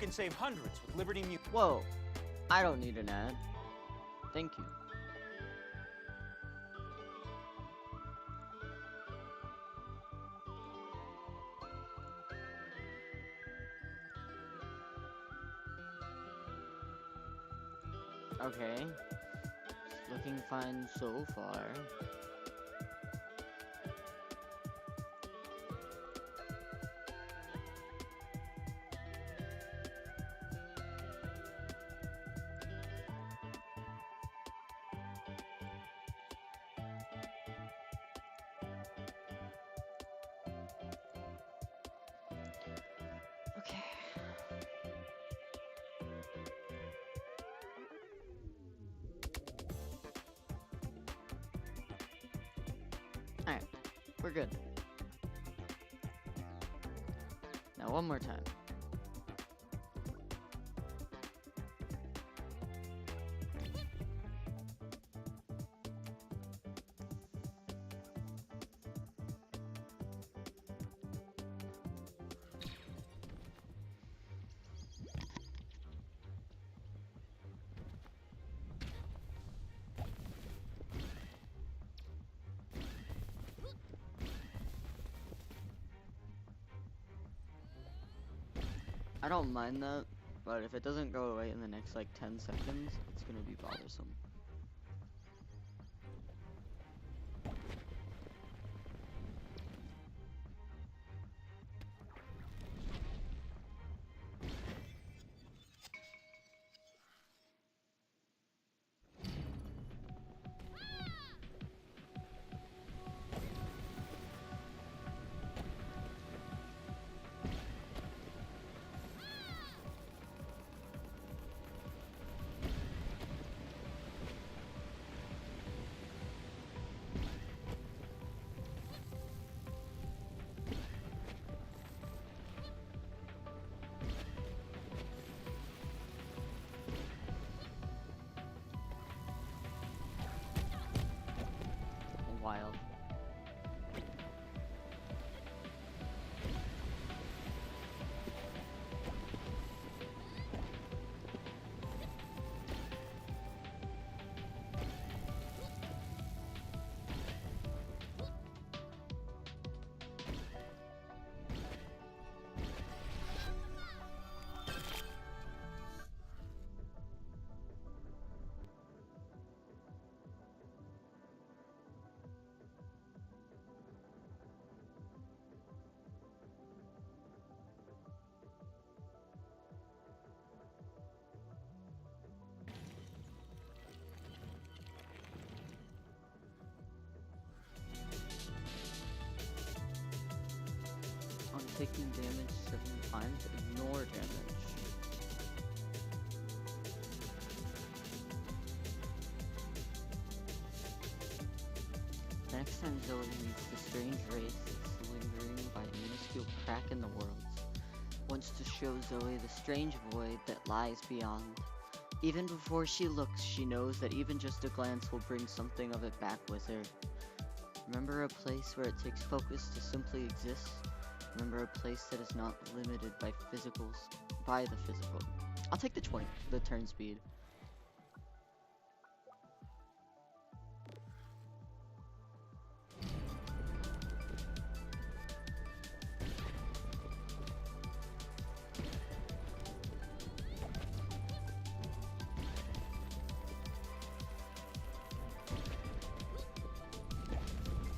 can save hundreds with Liberty Mutual. Whoa, I don't need an ad. Thank you. Okay. Looking fine so far. Okay. Alright, we're good. Now one more time. I don't mind that, but if it doesn't go away in the next like 10 seconds, it's gonna be bothersome. Wild. On taking damage 7 times, ignore damage. Next time Zoe meets the strange race that's lingering by a minuscule crack in the world, wants to show Zoe the strange void that lies beyond. Even before she looks, she knows that even just a glance will bring something of it back with her. Remember a place where it takes focus to simply exist? Remember a place that is not limited by the physical. I'll take the turn speed.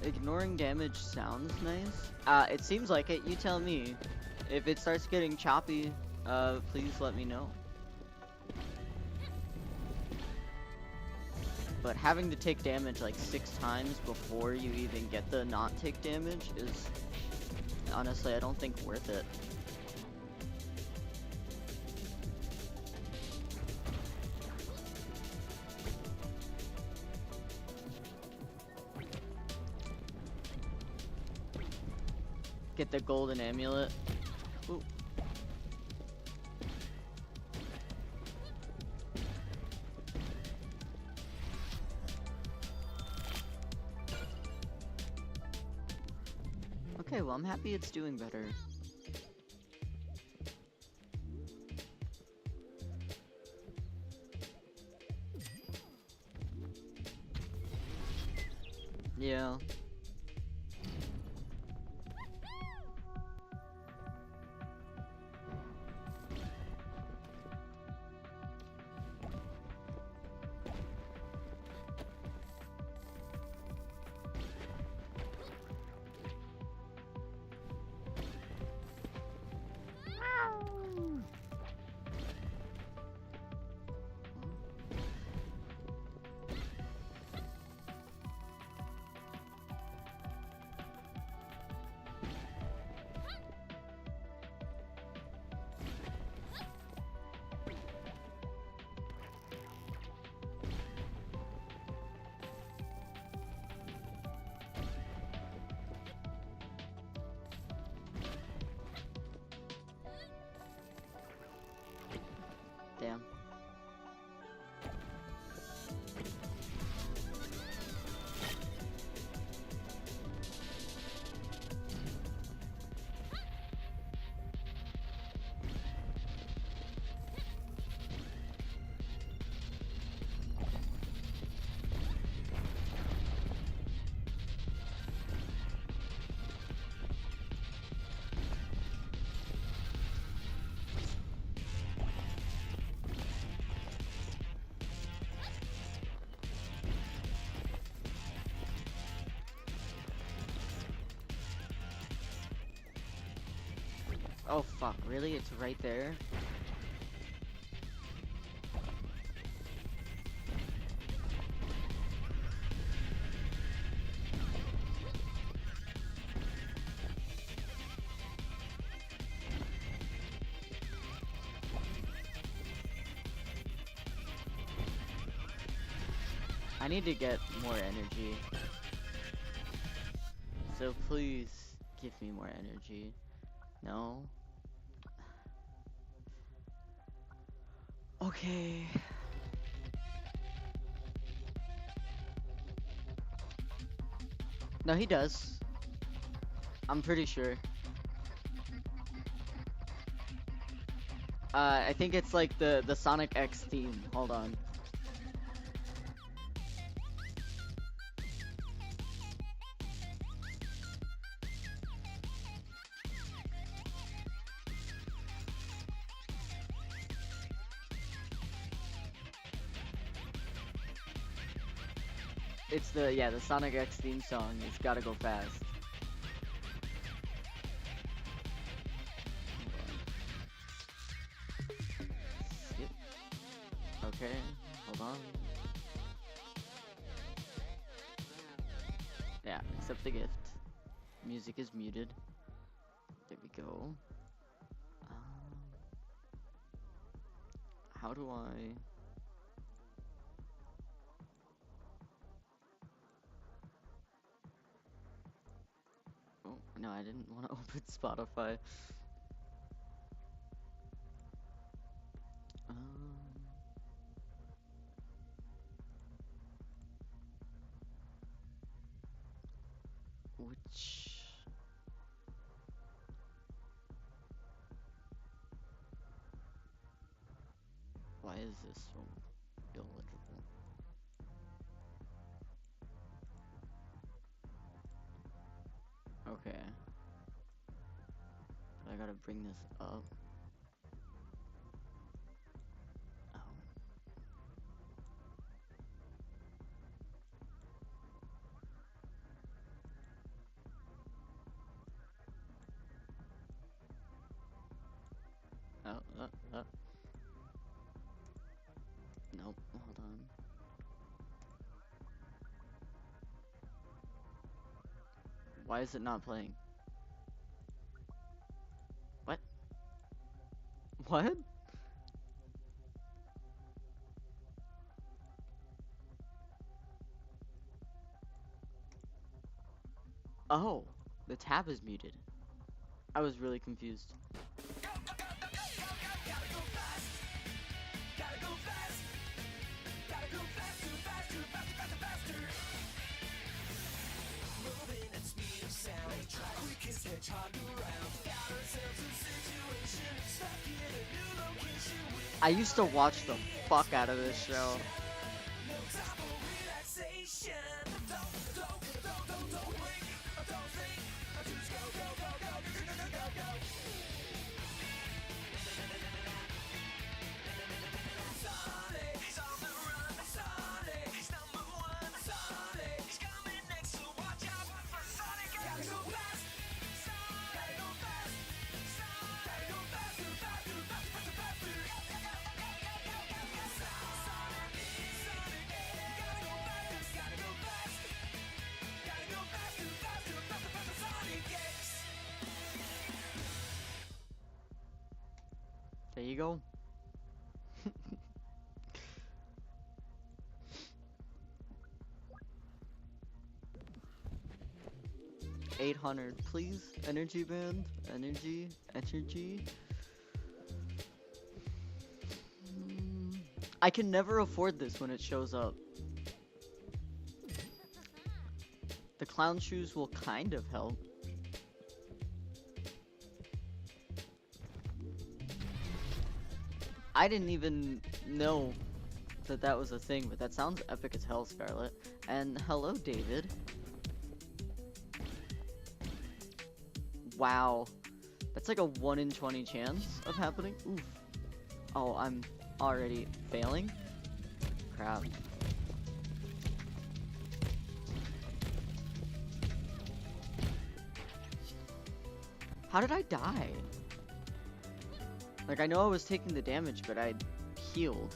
Ignoring damage sounds nice. It seems like it. You tell me. If it starts getting choppy, please let me know. But having to take damage like 6 times before you even get the not take damage is, honestly, I don't think worth it. Get the golden amulet. Ooh. Okay, well, I'm happy it's doing better. Yeah. Damn. Oh fuck, really? It's right there? I need to get more energy. So please give me more energy. No? Okay. No, he does. I'm pretty sure. I think it's like the Sonic X theme. Hold on. It's the Sonic X theme song. It's gotta go fast. Skip. Okay, hold on. Yeah, accept the gift. Music is muted. There we go. How do I... Oh, no, I didn't want to open Spotify. Which... Why is this so illegible? Okay. I gotta bring this up. Oh. Oh. Nope, hold on. Why is it not playing? What? What? Oh, the tab is muted. I was really confused. I used to watch the fuck out of this show. There you go. 800, please. Energy band. Energy. Energy. I can never afford this when it shows up. The clown shoes will kind of help. I didn't even know that that was a thing, but that sounds epic as hell, Scarlet. And hello, David. Wow. That's like a 1 in 20 chance of happening. Oof. Oh, I'm already failing? Crap. How did I die? Like, I know I was taking the damage, but I healed.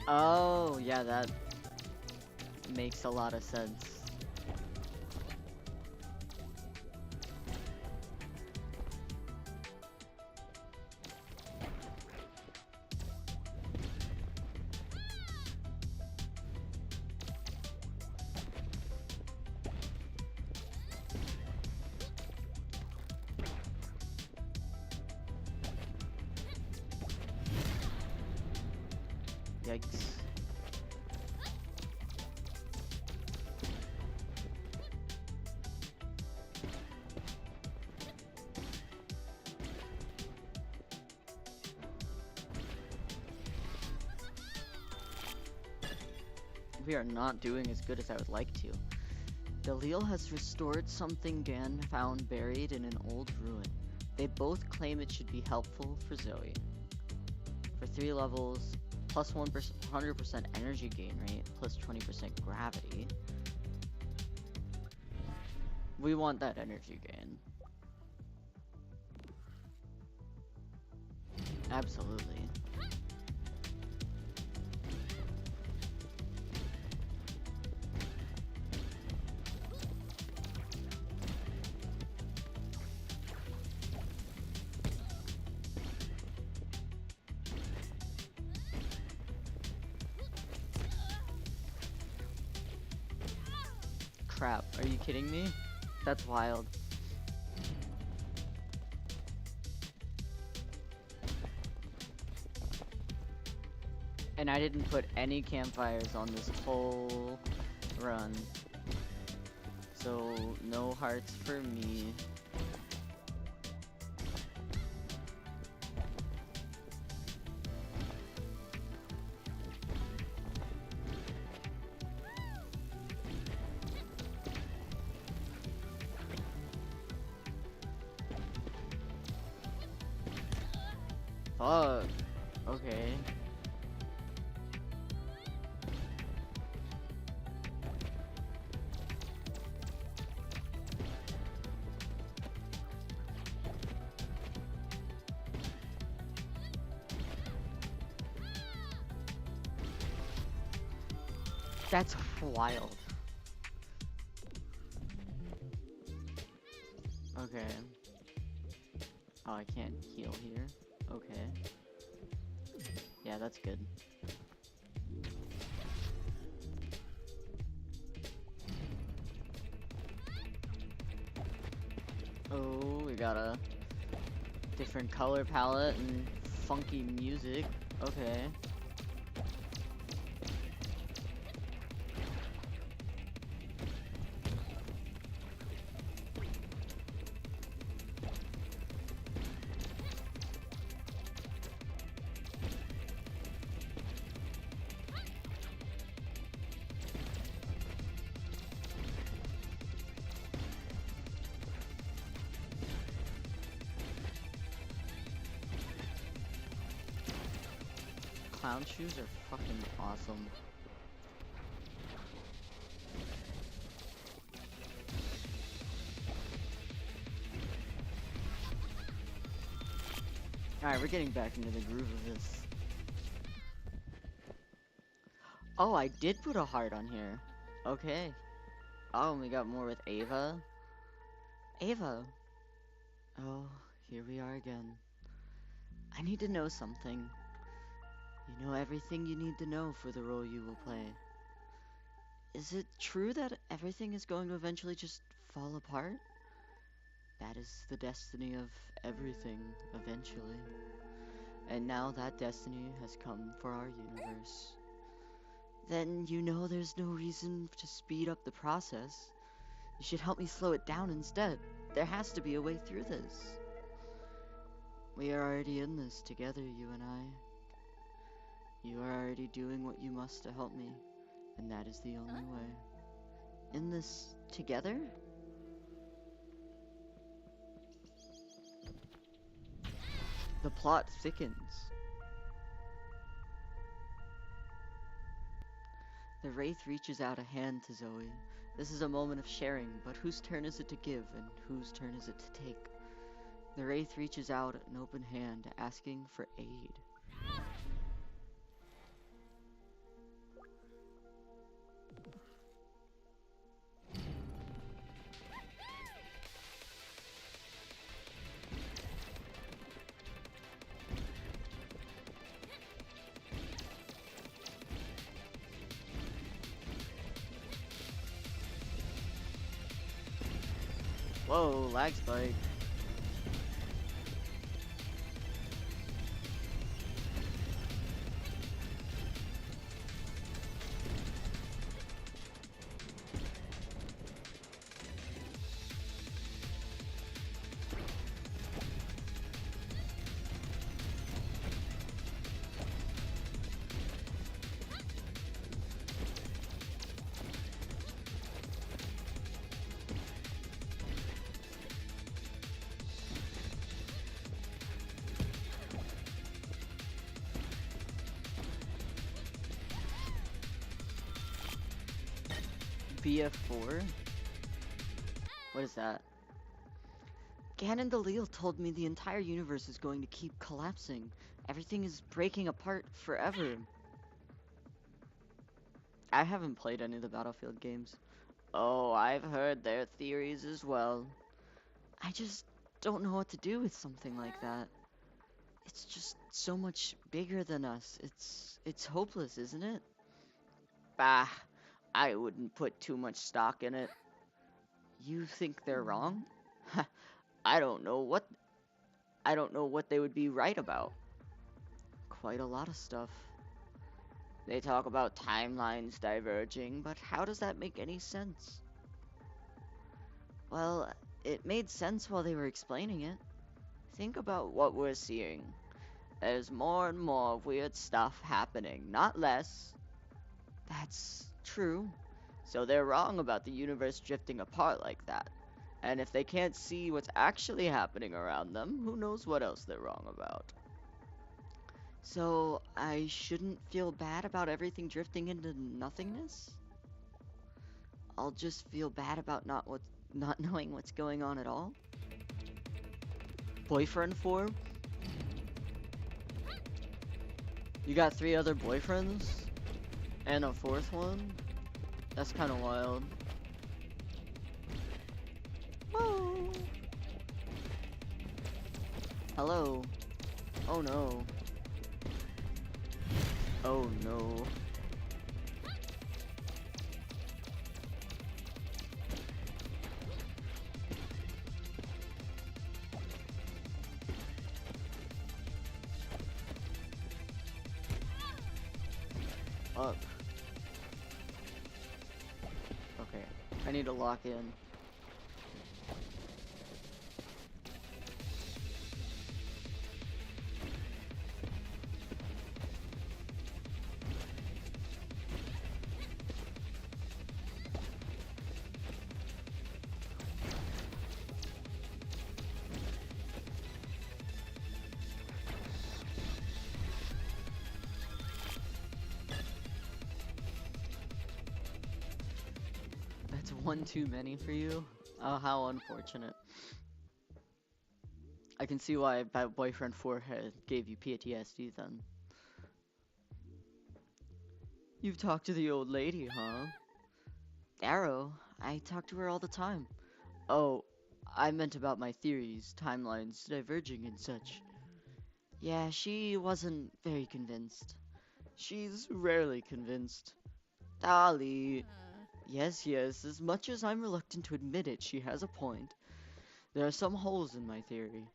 Oh, yeah, that makes a lot of sense. Yikes. We are not doing as good as I would like to. Dalil has restored something Dan found buried in an old ruin. They both claim it should be helpful for Zoe. For 3 levels, plus 100% energy gain rate, plus 20% gravity. We want that energy gain. Absolutely. Crap, are you kidding me? That's wild. And I didn't put any campfires on this whole run. So, no hearts for me. Fuck. Okay. That's wild. Okay. Oh, I can't heal here. Okay. Yeah, that's good. Oh, we got a different color palette and funky music. Okay. Clown shoes are fucking awesome. Alright, we're getting back into the groove of this. Oh, I did put a heart on here. Okay. Oh, and we got more with Ava. Ava. Oh, here we are again. I need to know something. You know everything you need to know for the role you will play. Is it true that everything is going to eventually just fall apart? That is the destiny of everything, eventually. And now that destiny has come for our universe. Then you know there's no reason to speed up the process. You should help me slow it down instead. There has to be a way through this. We are already in this together, you and I. You are already doing what you must to help me, and that is the only way. In this together? The plot thickens. The Wraith reaches out a hand to Zoe. This is a moment of sharing, but whose turn is it to give, and whose turn is it to take? The Wraith reaches out an open hand, asking for aid. Whoa, lag spike. BF4? What is that? Ganon Delil told me the entire universe is going to keep collapsing. Everything is breaking apart forever. I haven't played any of the Battlefield games. Oh, I've heard their theories as well. I just don't know what to do with something like that. It's just so much bigger than us. It's hopeless, isn't it? Bah, I wouldn't put too much stock in it. You think they're wrong? I don't know what they would be right about. Quite a lot of stuff. They talk about timelines diverging, but how does that make any sense? Well, it made sense while they were explaining it. Think about what we're seeing. There's more and more weird stuff happening, not less. That's true. So they're wrong about the universe drifting apart like that. And if they can't see what's actually happening around them, who knows what else they're wrong about. So I shouldn't feel bad about everything drifting into nothingness? I'll just feel bad about not knowing what's going on at all? Boyfriend form? You got 3 other boyfriends? And a 4th one? That's kind of wild. Whoa! Hello. Oh no. Oh no. Up. Okay, I need to lock in. That's one too many for you? Oh, how unfortunate. I can see why boyfriend 4 gave you PTSD then. You've talked to the old lady, huh? Darrow, I talk to her all the time. Oh, I meant about my theories, timelines diverging and such. Yeah, she wasn't very convinced. She's rarely convinced. Dolly. Yes, yes, as much as I'm reluctant to admit it, she has a point. There are some holes in my theory.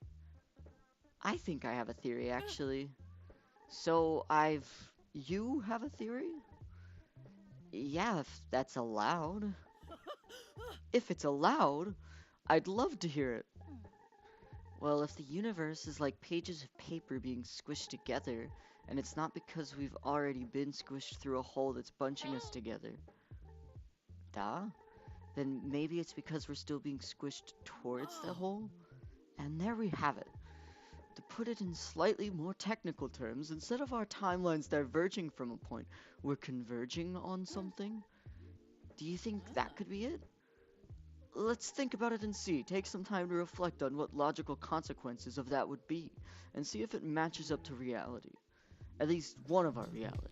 I think I have a theory, actually. So, You have a theory? Yeah, if that's allowed. If it's allowed, I'd love to hear it. Well, if the universe is like pages of paper being squished together, and it's not because we've already been squished through a hole that's bunching us together, duh, then maybe it's because we're still being squished towards the hole? And there we have it. To put it in slightly more technical terms, instead of our timelines diverging from a point, we're converging on something. Do you think that could be it? Let's think about it and see. Take some time to reflect on what logical consequences of that would be, and see if it matches up to reality. At least one of our realities.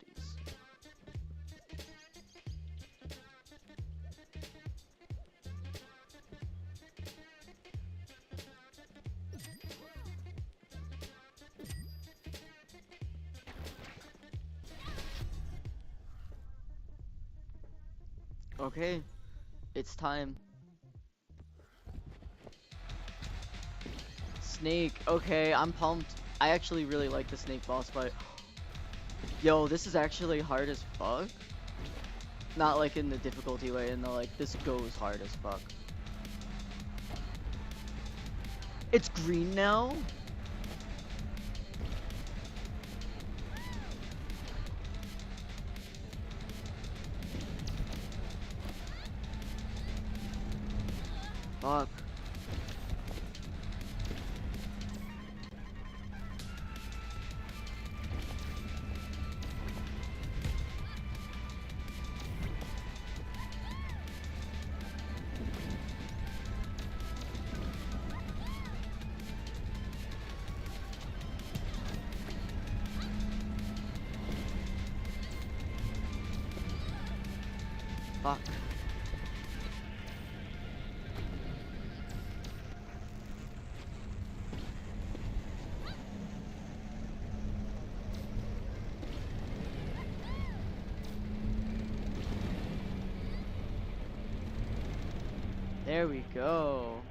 Okay, it's time. Snake, okay, I'm pumped. I actually really like the snake boss fight. Yo, this is actually hard as fuck. Not like in the difficulty way, in the like, this goes hard as fuck. It's green now? Fuck. Fuck. There we go.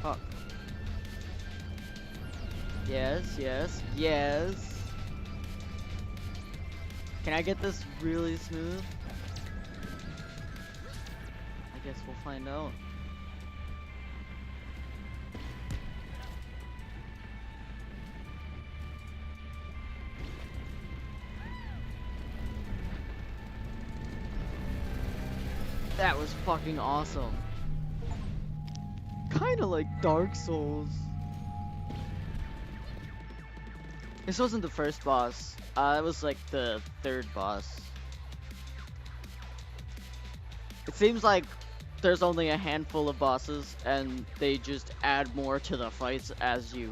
Fuck. Yes, yes, yes. Can I get this really smooth? I guess we'll find out. That was fucking awesome. Kinda like Dark Souls. This wasn't the first boss. It was like the third boss. It seems like there's only a handful of bosses, and they just add more to the fights as you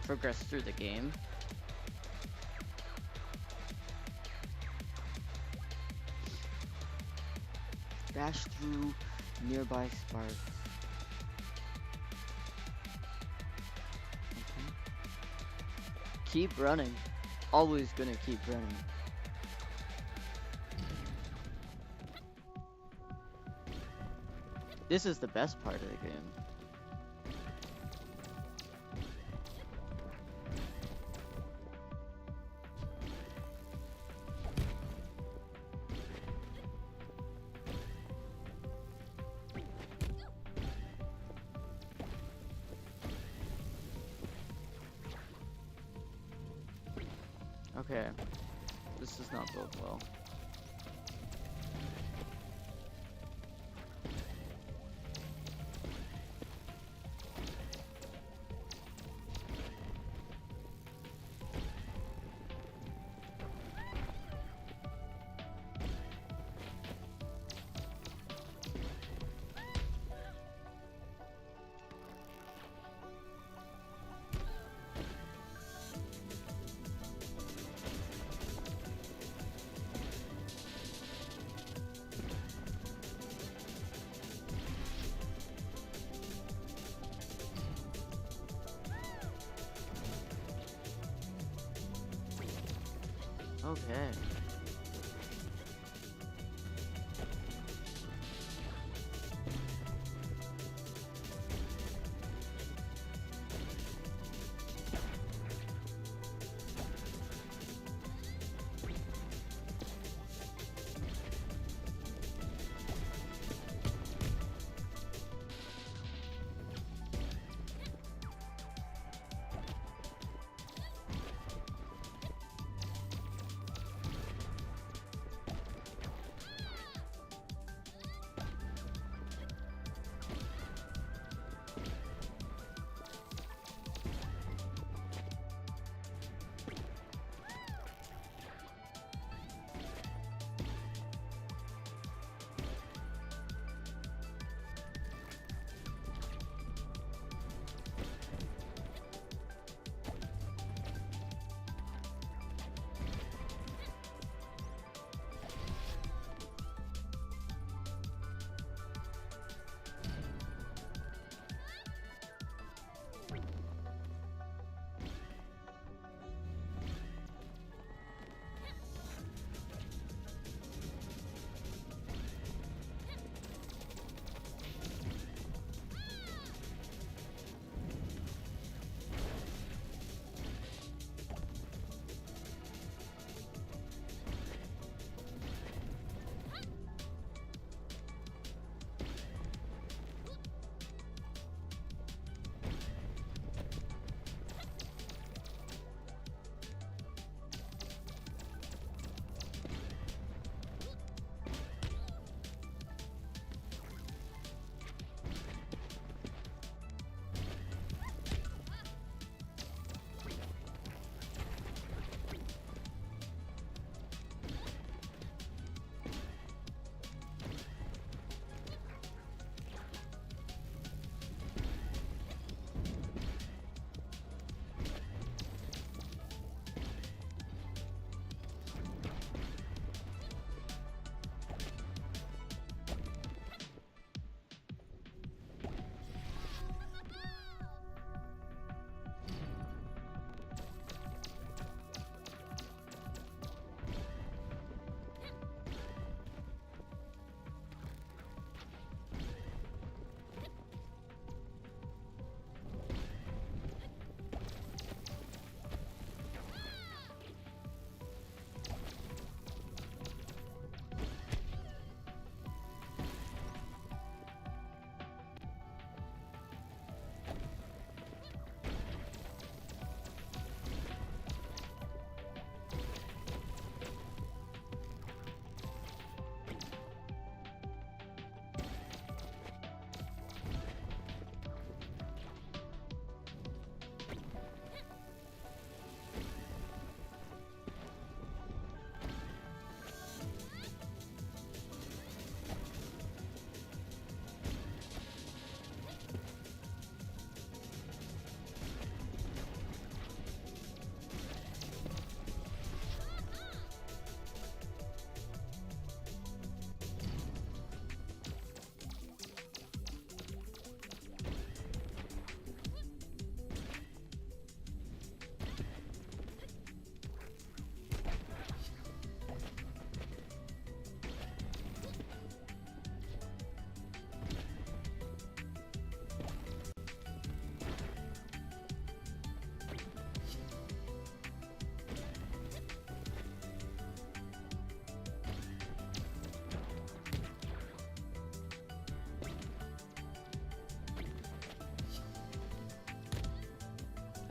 progress through the game. Dash through nearby sparks. Okay. Keep running. Always gonna keep running. This is the best part of the game. Okay, this does not bode well. Okay.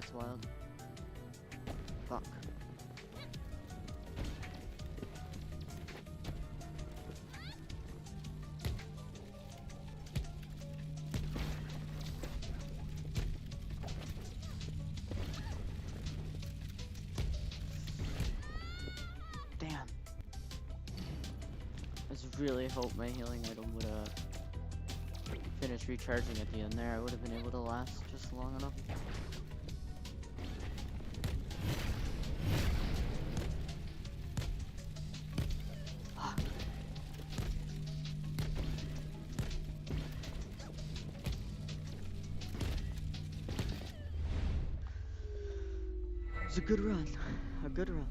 That's wild. Fuck. Damn. I just really hope my healing item would finish recharging at the end there. I would have been able to last just long enough. It's a good run. A good run.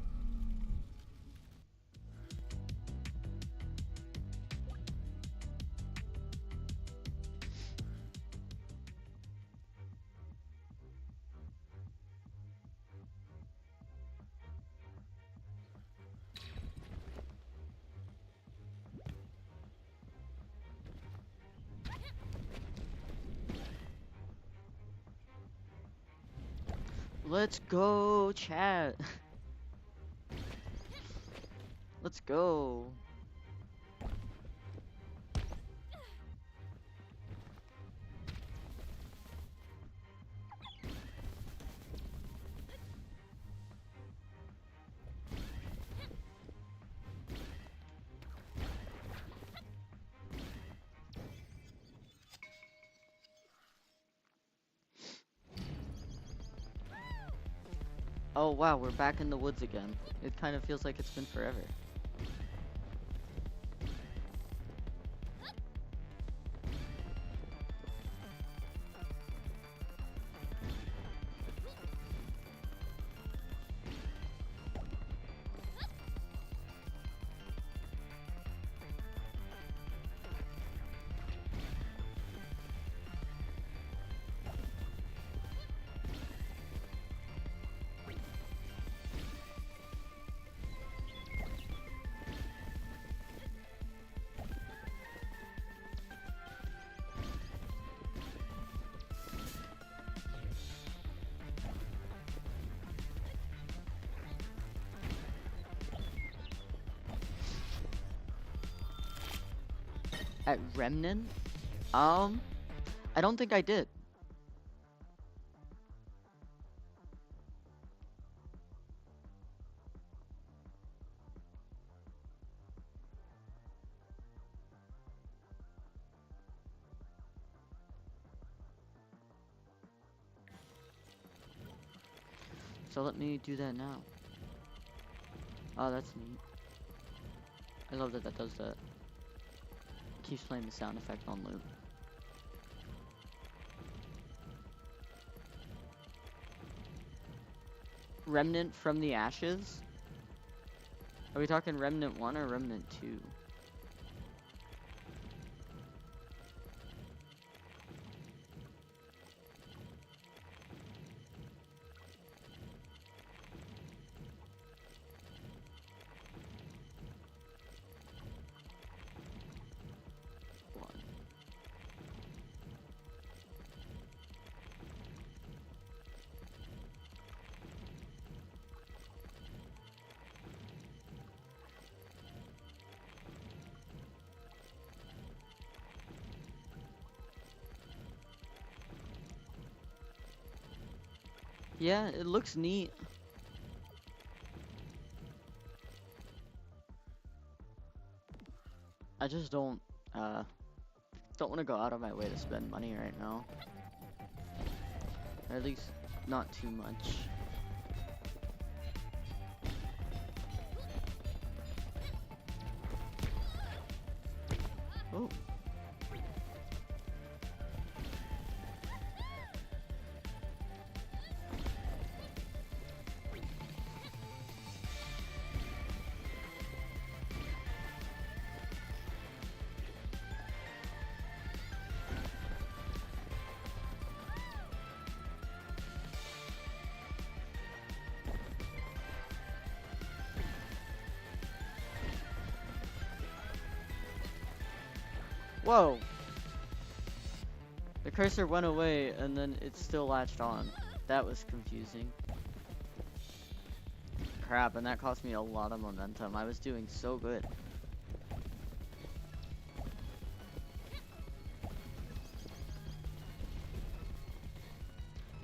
Let's go, chat. Let's go. Oh wow, we're back in the woods again. It kind of feels like it's been forever. At Remnant? I don't think I did. So let me do that now. Oh, that's neat. I love that that does that. Keeps playing the sound effect on loop. Remnant from the Ashes? Are we talking Remnant 1 or Remnant 2? Yeah, it looks neat. I just don't want to go out of my way to spend money right now. Or at least not too much. Oh. Whoa! The cursor went away and then it still latched on. That was confusing. Crap, and that cost me a lot of momentum. I was doing so good.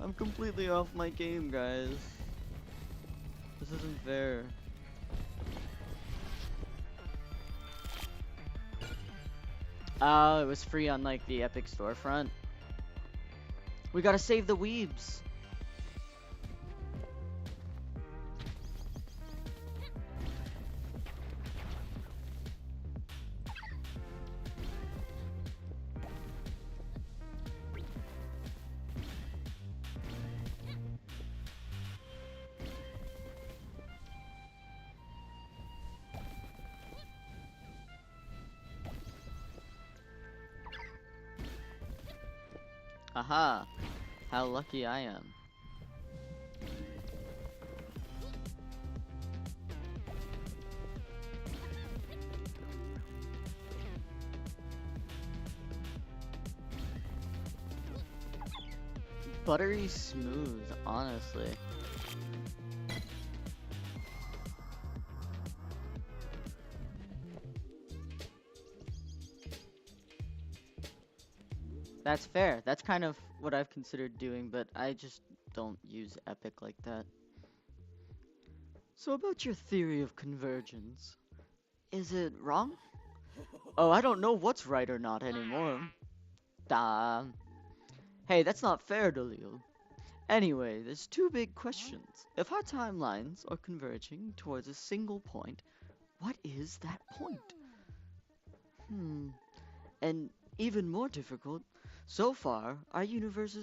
I'm completely off my game, guys. This isn't fair. Oh, it was free on like the Epic storefront. We gotta save the weebs. Aha! How lucky I am. Buttery smooth, honestly. That's fair. That's kind of what I've considered doing, but I just don't use epic like that. So about your theory of convergence, is it wrong? Oh, I don't know what's right or not anymore. Hey, that's not fair, Dalil. Anyway, there's two big questions. If our timelines are converging towards a single point, what is that point? And even more difficult, so far our universe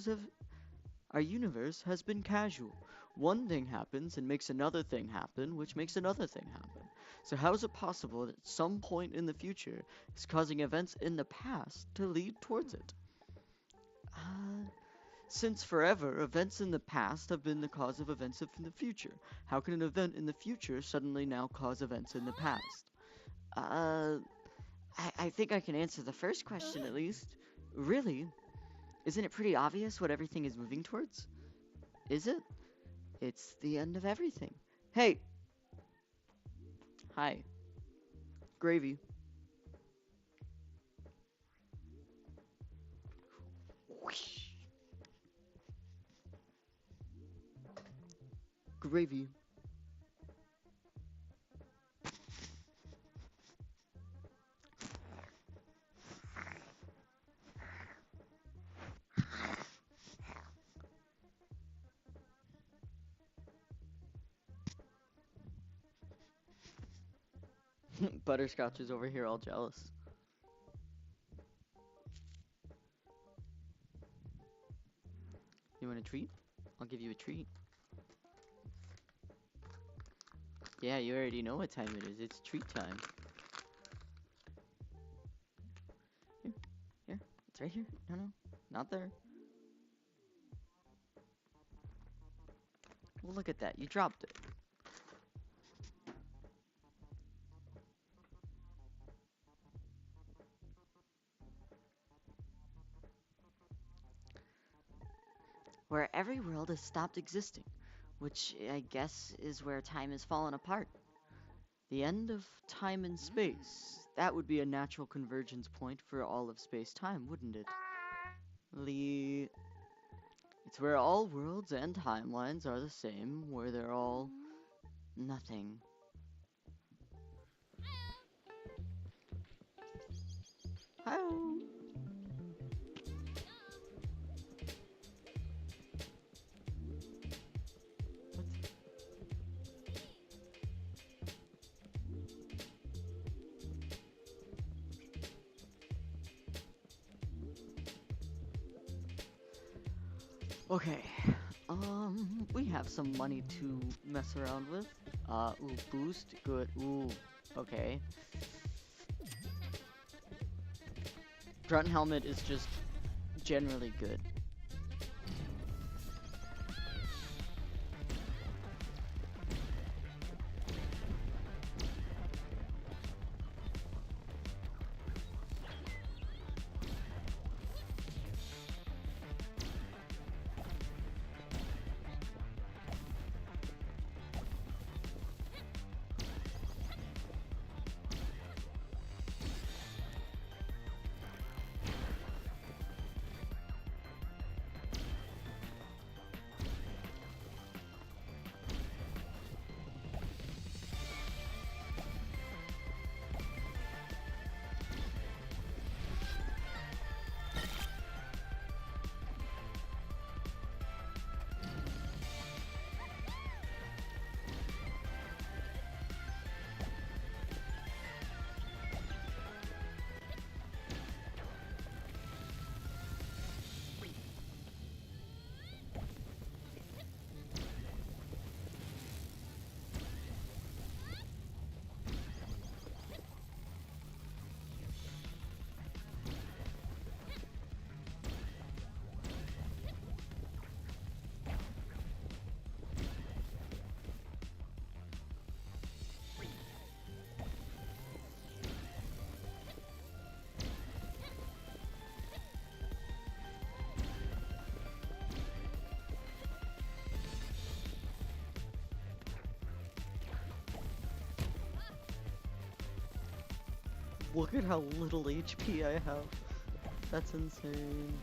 has been casual. One thing happens and makes another thing happen, which makes another thing happen. So how is it possible that some point in the future is causing events in the past to lead towards it? Uh, Since forever, events in the past have been the cause of events in the future. How can an event in the future suddenly now cause events in the past? Uh, I think I can answer the first question at least. Really? Isn't it pretty obvious what everything is moving towards? Is it? It's the end of everything. Hey! Hi. Gravy. Whoosh. Gravy. Butterscotch is over here all jealous. You want a treat? I'll give you a treat. Yeah, you already know what time it is. It's treat time. Here, here. It's right here. No, no, not there. Well, look at that. You dropped it. Where every world has stopped existing, which I guess is where time has fallen apart. The end of time and space. That would be a natural convergence point for all of space-time, wouldn't it? It's where all worlds and timelines are the same, where they're all nothing. Hi. Okay. We have some money to mess around with. Ooh, boost, good. Ooh, okay. Grunt helmet is just generally good. Look at how little HP I have. That's insane.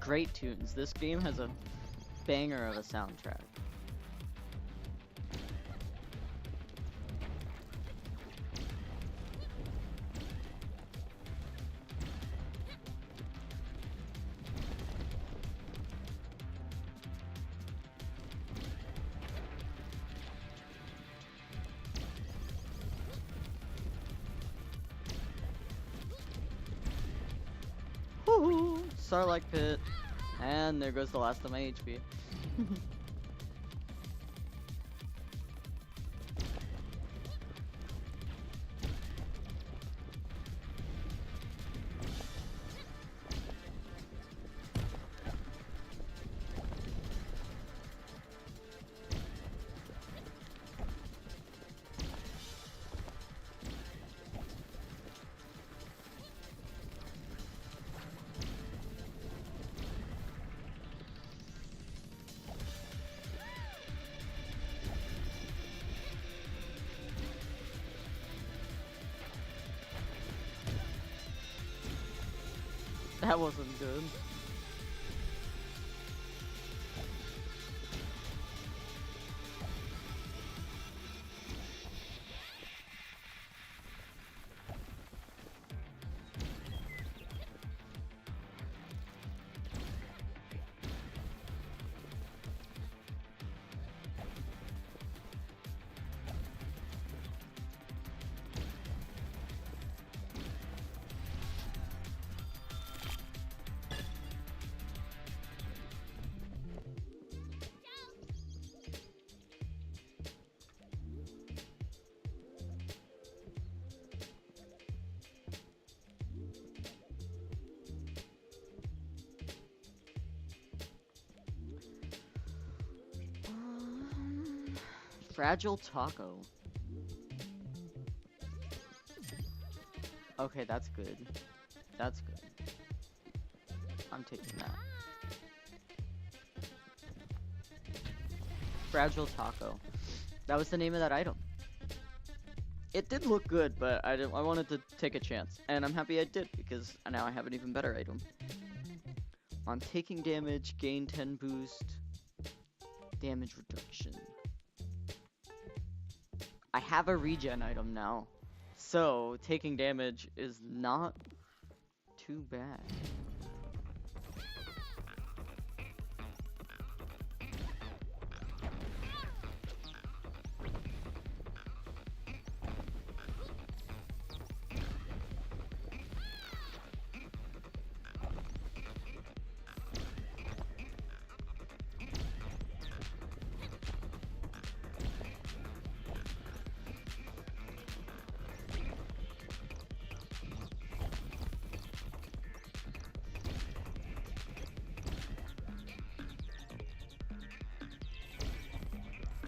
great tunes. This game has a banger of a soundtrack. Woohoo! Starlight Pit. And there goes the last of my HP. That wasn't good. Fragile Taco. Okay, that's good. That's good. I'm taking that. Fragile Taco. That was the name of that item. It did look good, but I wanted to take a chance. And I'm happy I did, because now I have an even better item. On taking damage, gain 10 boost. Damage reduction. I have a regen item now, so taking damage is not too bad.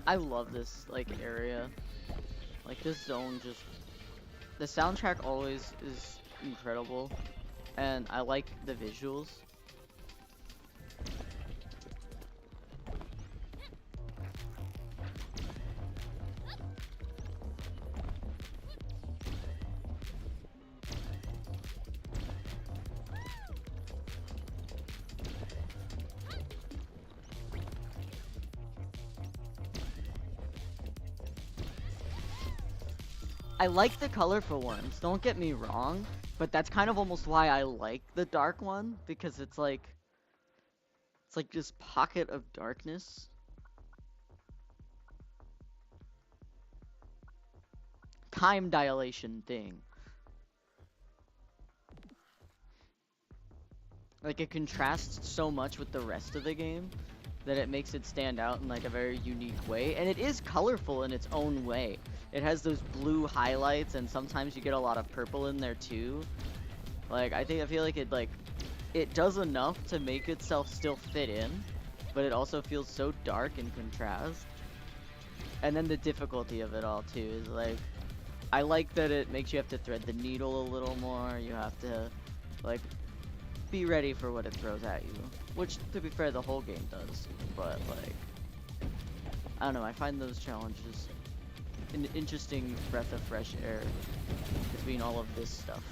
I love this, like, area. Like, this zone just... The soundtrack always is incredible. And I like the visuals. I like the colorful ones, don't get me wrong, but that's kind of almost why I like the dark one, because it's like this pocket of darkness. Time dilation thing. Like, it contrasts so much with the rest of the game that it makes it stand out in like a very unique way, and it is colorful in its own way. It has those blue highlights, and sometimes you get a lot of purple in there too. Like, I feel like it does enough to make itself still fit in, but it also feels so dark in contrast. And then the difficulty of it all too is like, I like that it makes you have to thread the needle a little more. You have to like be ready for what it throws at you, which to be fair the whole game does, but like, I don't know, I find those challenges an interesting breath of fresh air between all of this stuff.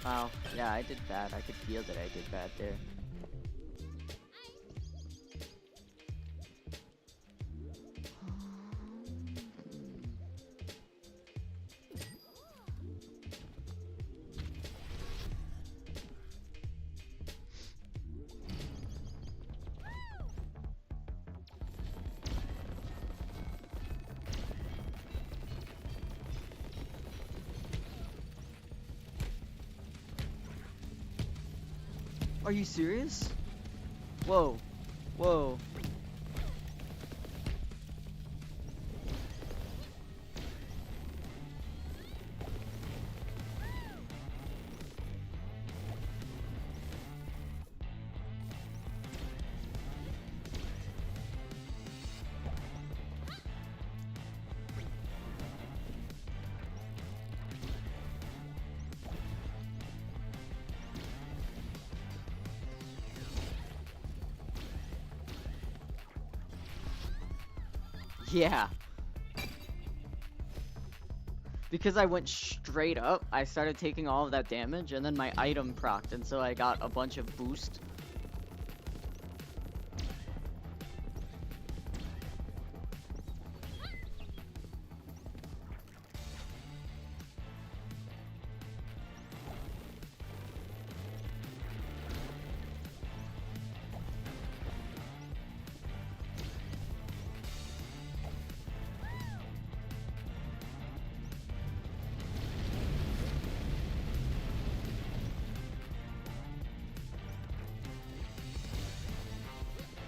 Wow, yeah, I did bad. I could feel that I did bad there. Are you serious? Whoa. Whoa. Yeah. Because I went straight up, I started taking all of that damage, and then my item procced, and so I got a bunch of boost.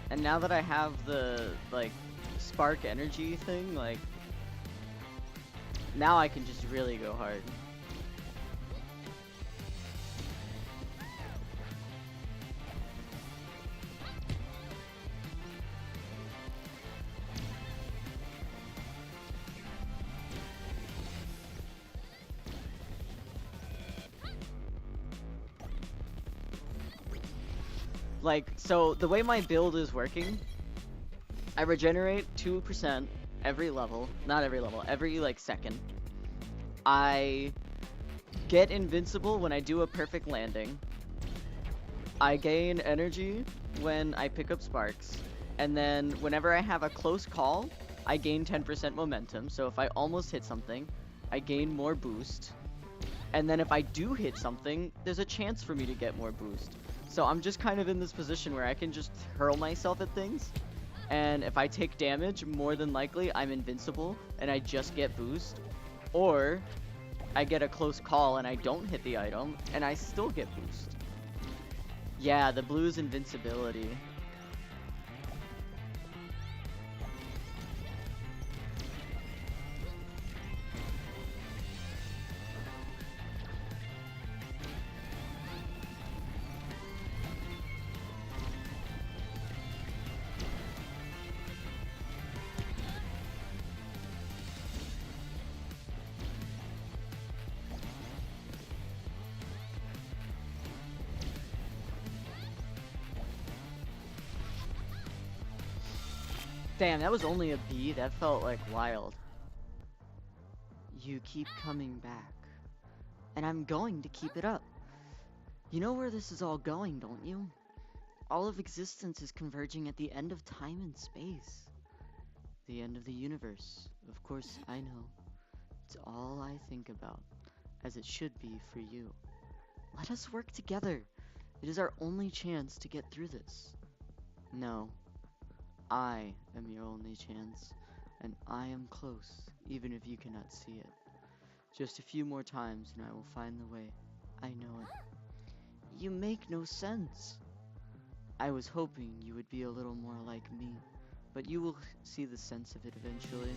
And now that I have the, like, spark energy thing, like, now I can just really go hard. Like, so the way my build is working, I regenerate 2% every level. Not every level, every, like, second. I get invincible when I do a perfect landing. I gain energy when I pick up sparks. And then whenever I have a close call, I gain 10% momentum. So if I almost hit something, I gain more boost. And then if I do hit something, there's a chance for me to get more boost. So I'm just kind of in this position where I can just hurl myself at things. And if I take damage, more than likely I'm invincible and I just get boost. Or I get a close call and I don't hit the item and I still get boost. Yeah, the blue's invincibility. Damn, that was only a B? That felt like wild. You keep coming back. And I'm going to keep it up. You know where this is all going, don't you? All of existence is converging at the end of time and space. The end of the universe. Of course, I know. It's all I think about, as it should be for you. Let us work together. It is our only chance to get through this. No. I am your only chance, and I am close, even if you cannot see it. Just a few more times and I will find the way. I know it. You make no sense. I was hoping you would be a little more like me, but you will see the sense of it eventually.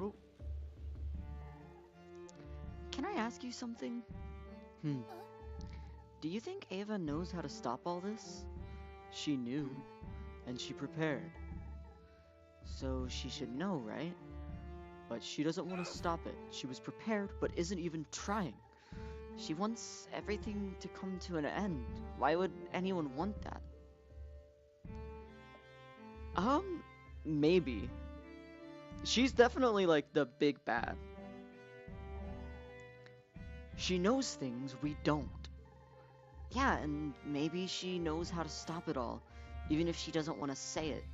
Oh. Can I ask you something? Do you think Ava knows how to stop all this? She knew, and she prepared. So she should know, right? But she doesn't want to stop it. She was prepared, but isn't even trying. She wants everything to come to an end. Why would anyone want that? Um, maybe. She's definitely like the big bad. She knows things we don't. Yeah, and maybe she knows how to stop it all, even if she doesn't want to say it.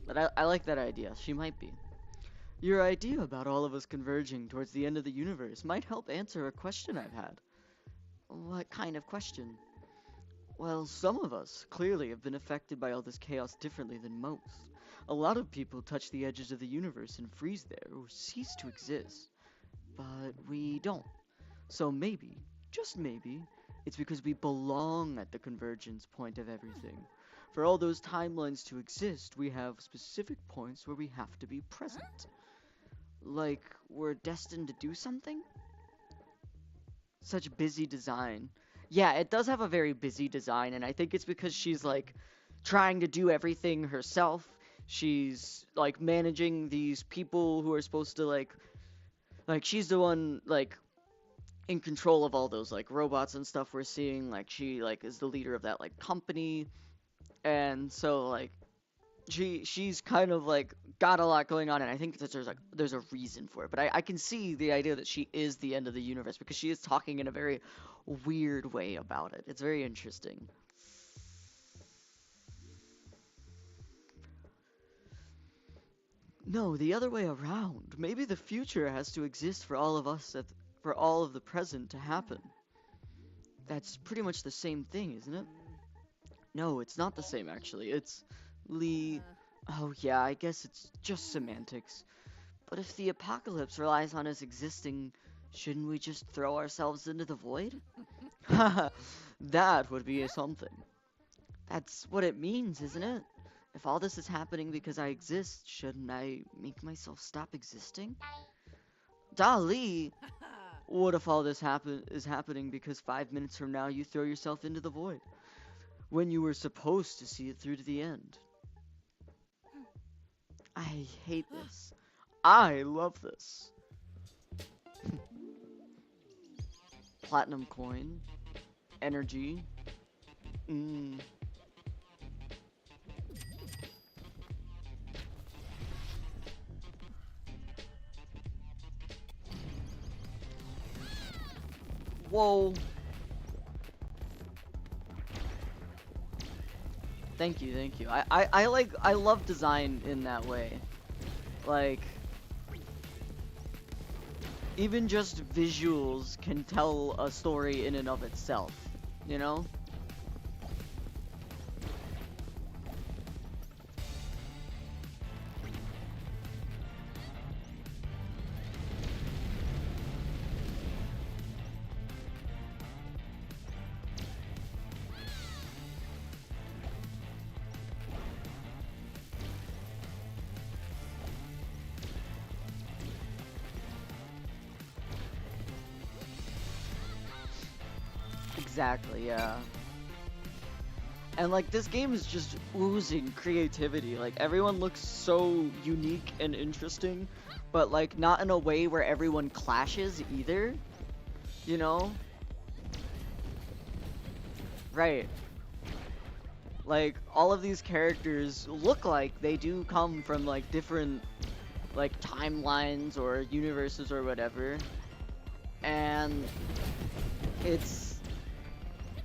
But I like that idea. She might be. Your idea about all of us converging towards the end of the universe might help answer a question I've had. What kind of question? Well, some of us clearly have been affected by all this chaos differently than most. A lot of people touch the edges of the universe and freeze there or cease to exist. But we don't. So maybe, just maybe, it's because we belong at the convergence point of everything. For all those timelines to exist, we have specific points where we have to be present. Like, we're destined to do something? Such busy design. Yeah, it does have a very busy design, and I think it's because she's, like, trying to do everything herself. She's, like, managing these people who are supposed to, like, she's the one, like, in control of all those, like, robots and stuff we're seeing. Like, she, like, is the leader of that, like, company. And so, like, she's kind of like got a lot going on, and I think that there's a reason for it. But I can see the idea that she is the end of the universe because she is talking in a very weird way about it. It's very interesting. No, the other way around. Maybe the future has to exist for all of us for all of the present to happen. That's pretty much the same thing, isn't it? No, it's not the same actually. It's Lee. Oh yeah, I guess it's just semantics. But if the apocalypse relies on us existing, shouldn't we just throw ourselves into the void? Haha, that would be something. That's what it means, isn't it? If all this is happening because I exist, shouldn't I make myself stop existing? Dali! What if all this is happening because 5 minutes from now you throw yourself into the void? When you were supposed to see it through to the end. I hate this. I love this. Platinum coin. Energy. Whoa. Thank you, thank you. I love design in that way. Like, even just visuals can tell a story in and of itself, you know? Exactly, yeah. And like this game is just oozing creativity. Like everyone looks so unique and interesting, but like not in a way where everyone clashes either. You know? Right. Like all of these characters look like they do come from like different like timelines or universes or whatever. And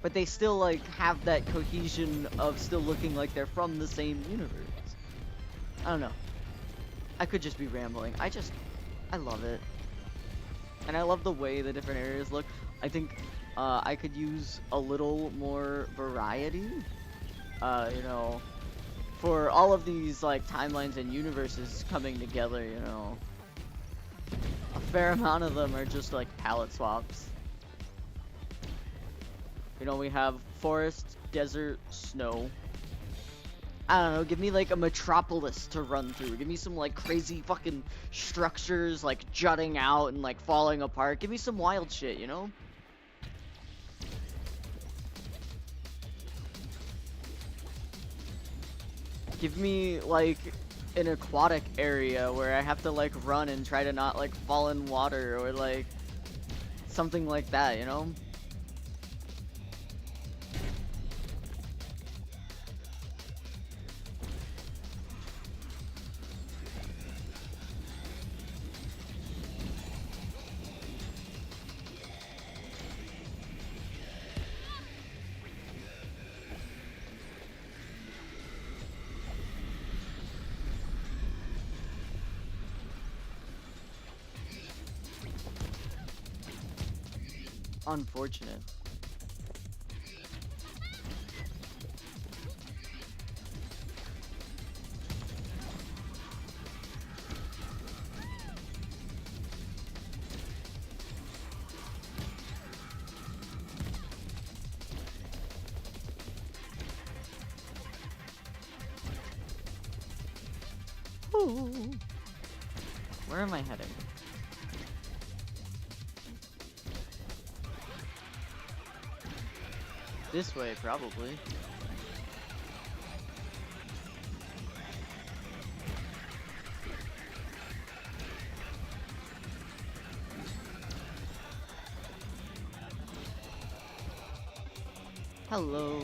but they still like have that cohesion of still looking like they're from the same universe. I don't know. I could just be rambling. I love it. And I love the way the different areas look. I think I could use a little more variety. You know, for all of these like timelines and universes coming together, you know. A fair amount of them are just like palette swaps. You know, we have forest, desert, snow. I don't know, give me like a metropolis to run through. Give me some like crazy fucking structures like jutting out and like falling apart. Give me some wild shit, you know? Give me like an aquatic area where I have to like run and try to not like fall in water, or like something like that, you know? Unfortunate. Ooh. Where am I heading? This way, probably. Hello.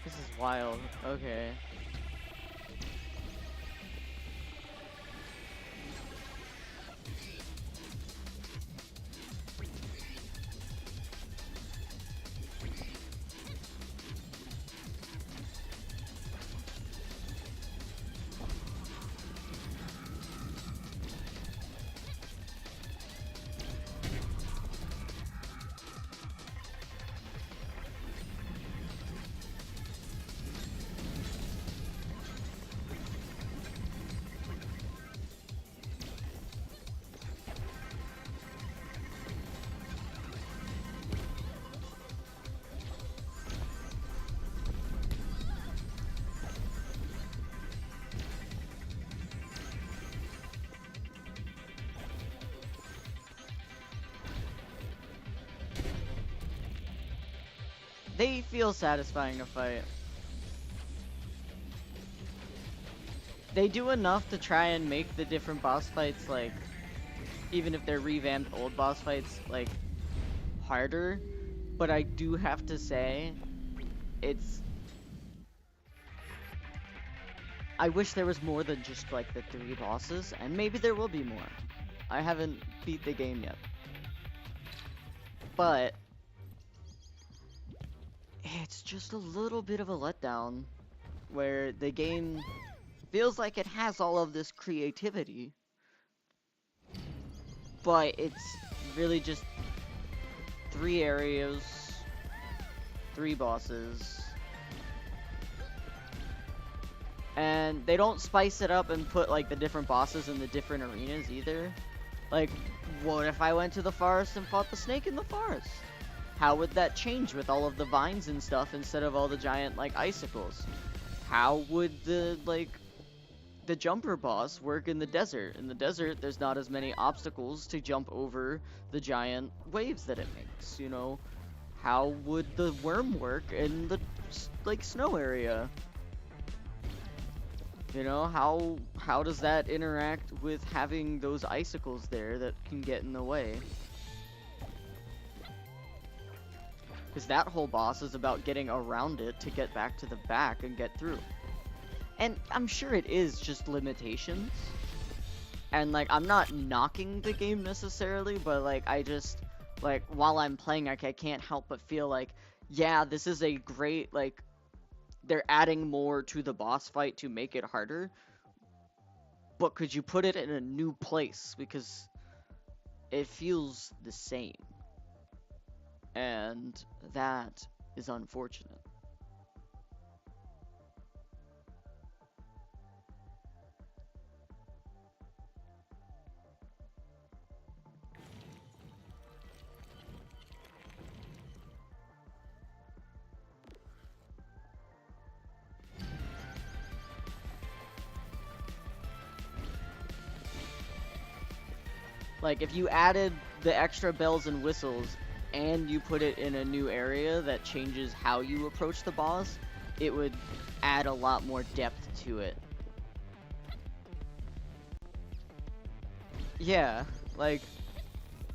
This is wild. Okay. They feel satisfying to fight. They do enough to try and make the different boss fights, like, even if they're revamped old boss fights, like, harder. But I do have to say, it's... I wish there was more than just, like, the 3 bosses, and maybe there will be more. I haven't beat the game yet. But... it's just a little bit of a letdown, where the game feels like it has all of this creativity, but it's really just 3 areas, 3 bosses, and they don't spice it up and put like the different bosses in the different arenas either. Like, what if I went to the forest and fought the snake in the forest? How would that change with all of the vines and stuff instead of all the giant like icicles? How would the jumper boss work in the desert? In the desert, there's not as many obstacles to jump over the giant waves that it makes, you know? How would the worm work in the, like, snow area? You know, how does that interact with having those icicles there that can get in the way? Because that whole boss is about getting around it to get back to the back and get through. And I'm sure it is just limitations. And, like, I'm not knocking the game necessarily, but, like, I just, like, while I'm playing, like, I can't help but feel like, yeah, this is a great, like, they're adding more to the boss fight to make it harder. But could you put it in a new place? Because it feels the same. And that is unfortunate. Like, if you added the extra bells and whistles, and you put it in a new area that changes how you approach the boss, it would add a lot more depth to it. Yeah, like,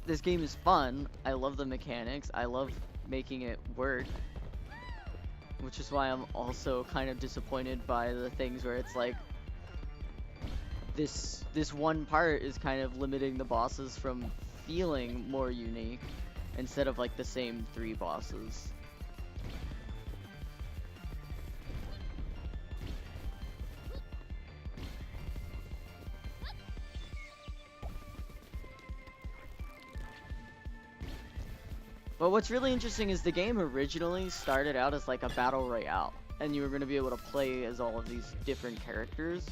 this game is fun. I love the mechanics. I love making it work. Which is why I'm also kind of disappointed by the things where it's like, this one part is kind of limiting the bosses from feeling more unique instead of like the same 3 bosses. But what's really interesting is the game originally started out as like a battle royale, and you were going to be able to play as all of these different characters.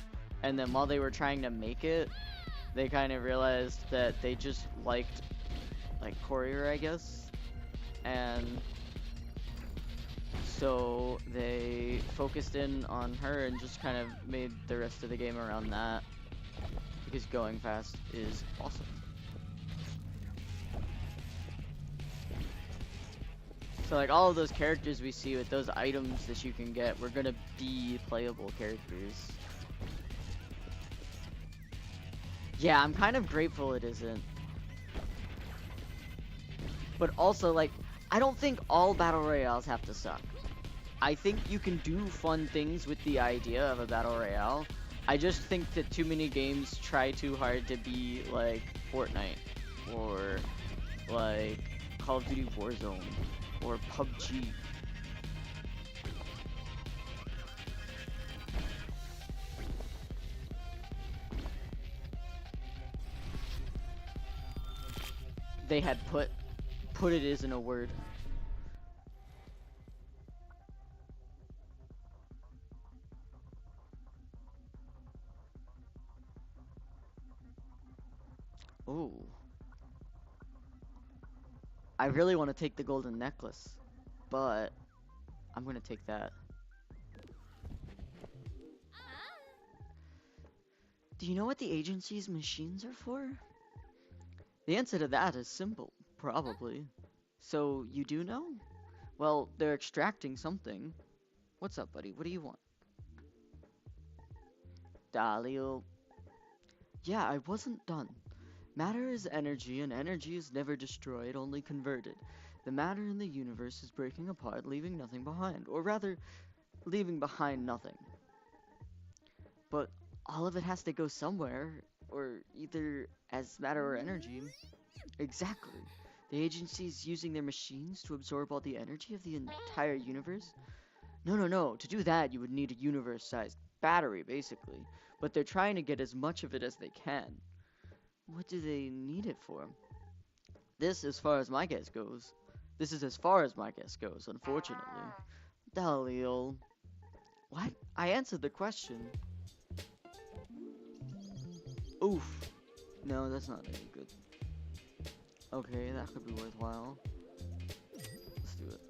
And then while they were trying to make it, they kind of realized that they just liked like Courier, I guess. And so they focused in on her and just kind of made the rest of the game around that, because going fast is awesome. So like all of those characters we see with those items that you can get, we're gonna be playable characters. Yeah, I'm kind of grateful it isn't. But also, like, I don't think all battle royales have to suck. I think you can do fun things with the idea of a battle royale. I just think that too many games try too hard to be like Fortnite or like Call of Duty Warzone or PUBG. They had put it isn't a word. Ooh. I really want to take the golden necklace, but I'm gonna take that. Do you know what the agency's machines are for? The answer to that is simple, probably. So, you do know? Well, they're extracting something. What's up, buddy? What do you want? Dalio. Yeah, I wasn't done. Matter is energy, and energy is never destroyed, only converted. The matter in the universe is breaking apart, leaving nothing behind. Or rather, leaving behind nothing. But all of it has to go somewhere, or either as matter or energy. Exactly. The agency is using their machines to absorb all the energy of the entire universe? No. To do that, you would need a universe-sized battery, basically. But they're trying to get as much of it as they can. What do they need it for? This, as far as my guess goes. This is as far as my guess goes, unfortunately. Dalil. What? I answered the question. Oof. No, that's not any good. Okay, that could be worthwhile. Let's do it.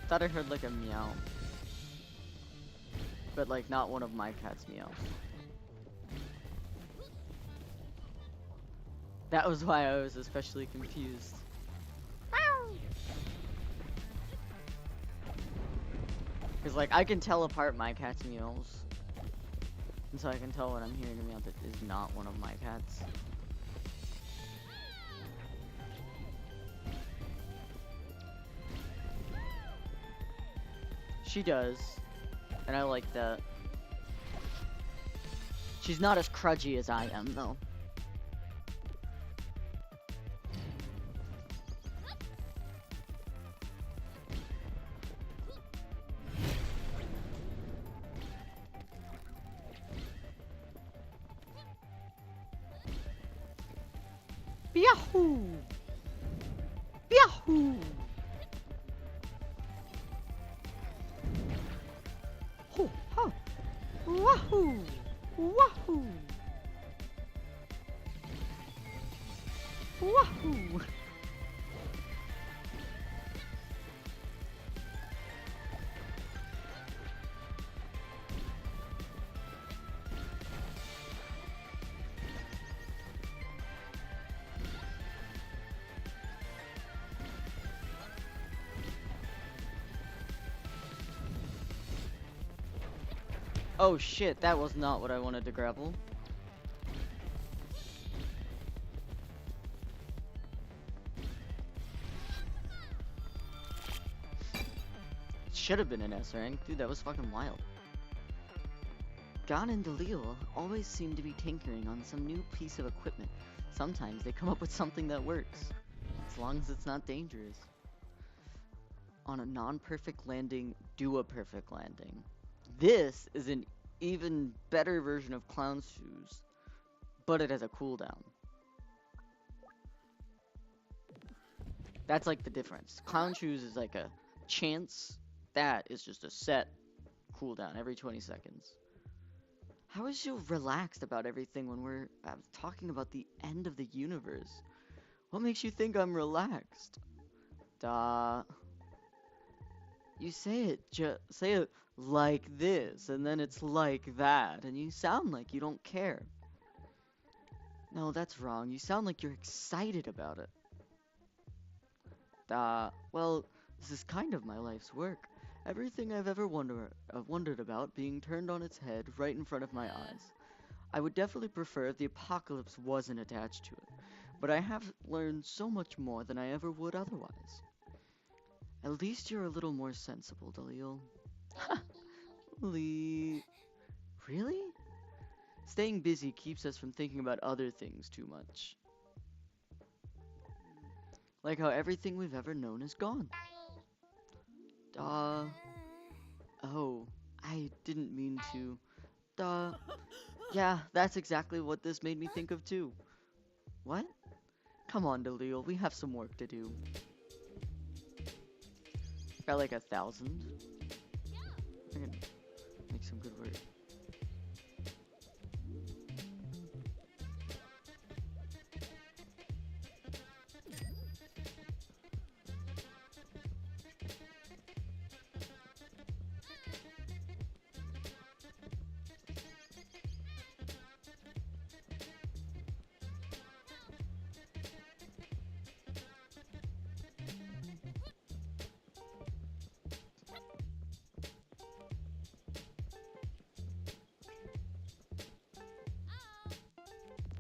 Thought I heard like a meow. But like not one of my cat's meows. That was why I was especially confused. Because like I can tell apart my cat's meows. And so I can tell when I'm hearing a meow that is not one of my cats. She does, and I like that. She's not as crudgy as I am, though. Yahoo! Yahoo! Oh shit, that was not what I wanted to grapple. Should have been an S rank. Dude, that was fucking wild. Gon and Delil always seem to be tinkering on some new piece of equipment. Sometimes they come up with something that works, as long as it's not dangerous. On a non-perfect landing, do a perfect landing. This is an even better version of Clown's Shoes, but it has a cooldown. That's like the difference. Clown Shoes is like a chance. That is just a set cooldown every 20 seconds. How is you relaxed about everything when we're talking about the end of the universe? What makes you think I'm relaxed? Duh. You say it like this, and then it's like that, and you sound like you don't care. No, that's wrong. You sound like you're excited about it. Well, this is kind of my life's work. Everything I've ever wondered about being turned on its head right in front of my eyes. I would definitely prefer if the apocalypse wasn't attached to it, but I have learned so much more than I ever would otherwise. At least you're a little more sensible, Dalil. Really? Staying busy keeps us from thinking about other things too much. Like how everything we've ever known is gone. Oh, I didn't mean to. Yeah, that's exactly what this made me think of too. What? Come on, Dalil, we have some work to do. Got like 1,000. I can make some good work.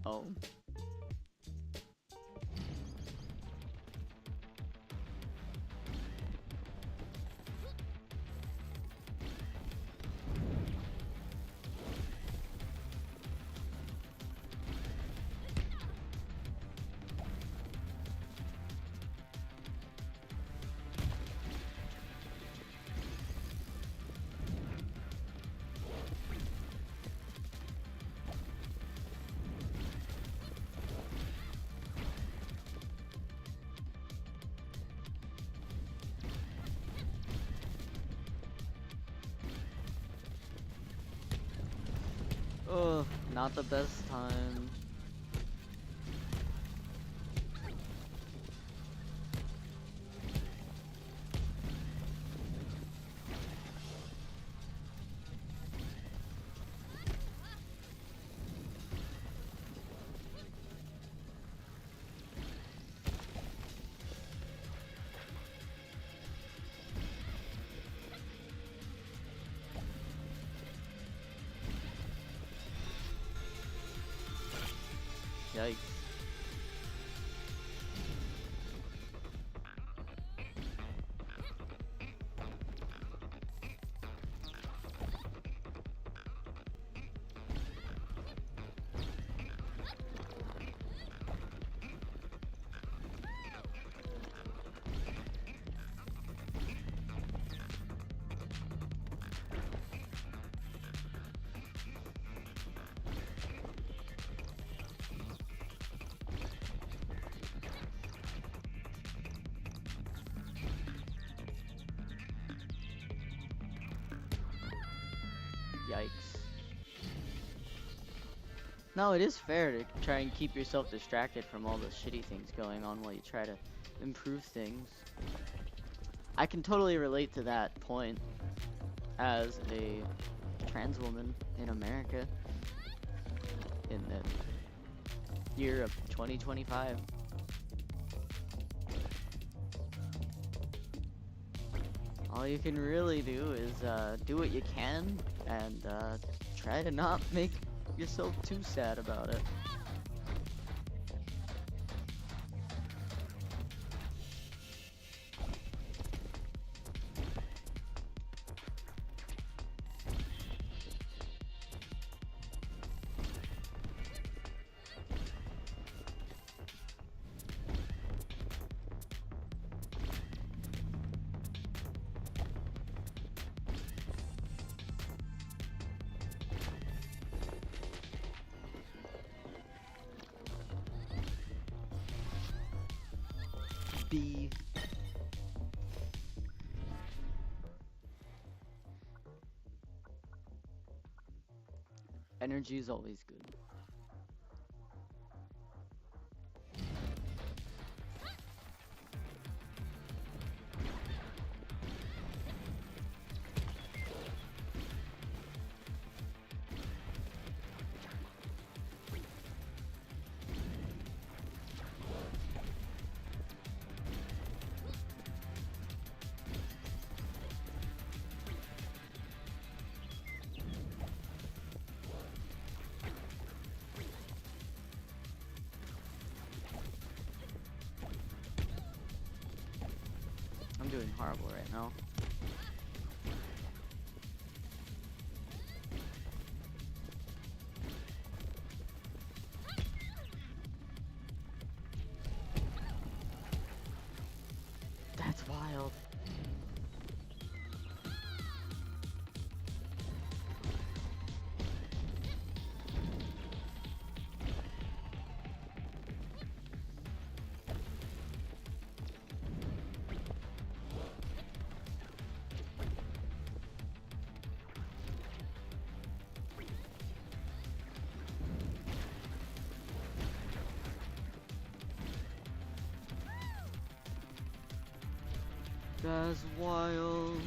Oh. Ugh, not the best time. Yikes. Yikes. No, it is fair to try and keep yourself distracted from all the shitty things going on while you try to improve things. I can totally relate to that point as a trans woman in America in the year of 2025. All you can really do is do what you can and try to not make yourself too sad about it. B. Energy is always good. I'm doing horrible right now. That's wild. That's wild.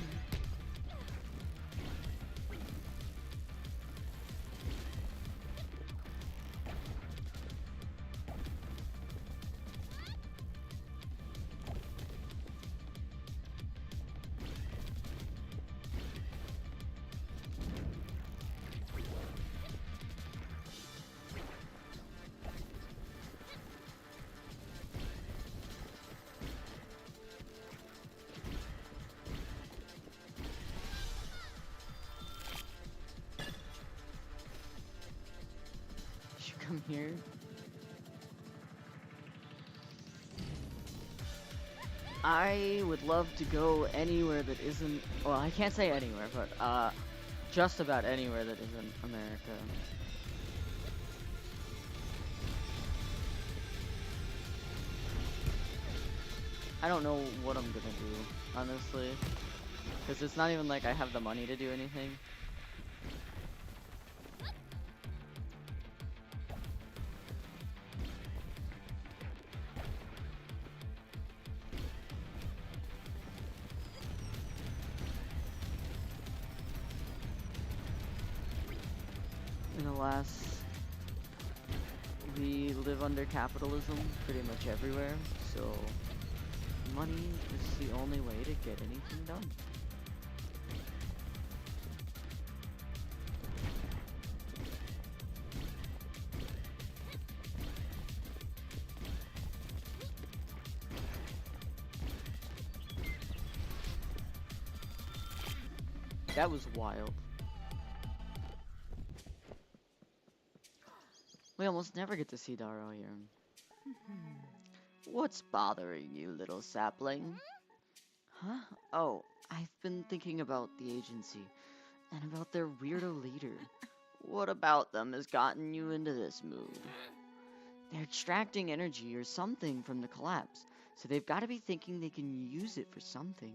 You come here. I would love to go anywhere that isn't, well, I can't say anywhere, but just about anywhere that isn't America. I don't know what I'm gonna do, honestly, because it's not even like I have the money to do anything. And alas, we live under capitalism pretty much everywhere, so money is the only way to get anything done. That was wild. We almost never get to see Daro here. What's bothering you, little sapling? Huh? Oh, I've been thinking about the agency, and about their weirdo leader. What about them has gotten you into this mood? They're extracting energy or something from the collapse, so they've got to be thinking they can use it for something.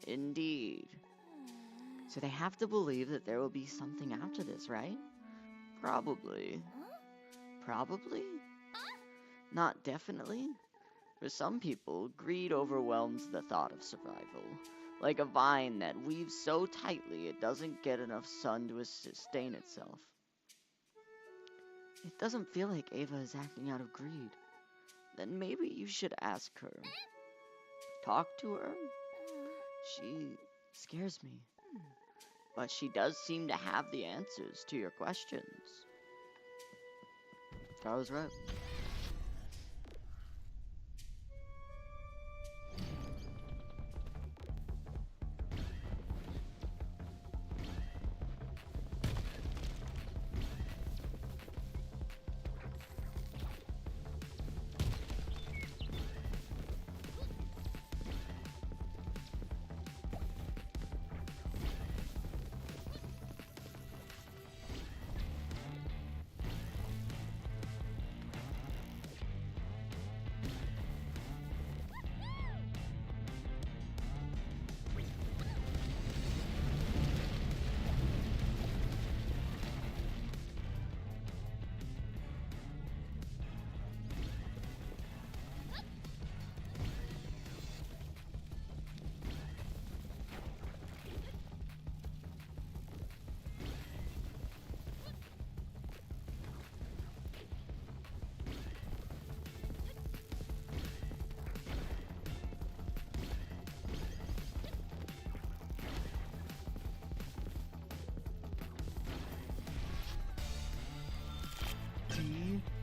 Indeed. So they have to believe that there will be something after this, right? Probably. Probably? Not definitely? For some people, greed overwhelms the thought of survival, like a vine that weaves so tightly it doesn't get enough sun to sustain itself. It doesn't feel like Ava is acting out of greed. Then maybe you should ask her. Talk to her? scares me. But she does seem to have the answers to your questions. I was right.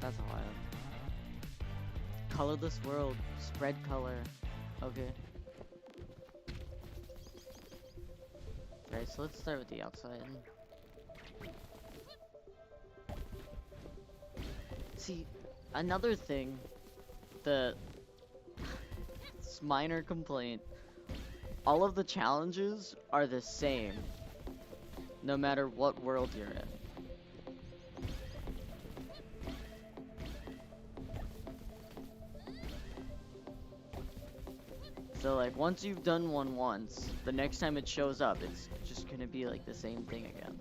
That's wild. Colorless world. Spread color. Okay. Alright, so let's start with the outside. See, another thing that it's minor complaint. All of the challenges are the same, no matter what world you're in. So like once you've done one once, the next time it shows up, it's just gonna be like the same thing again.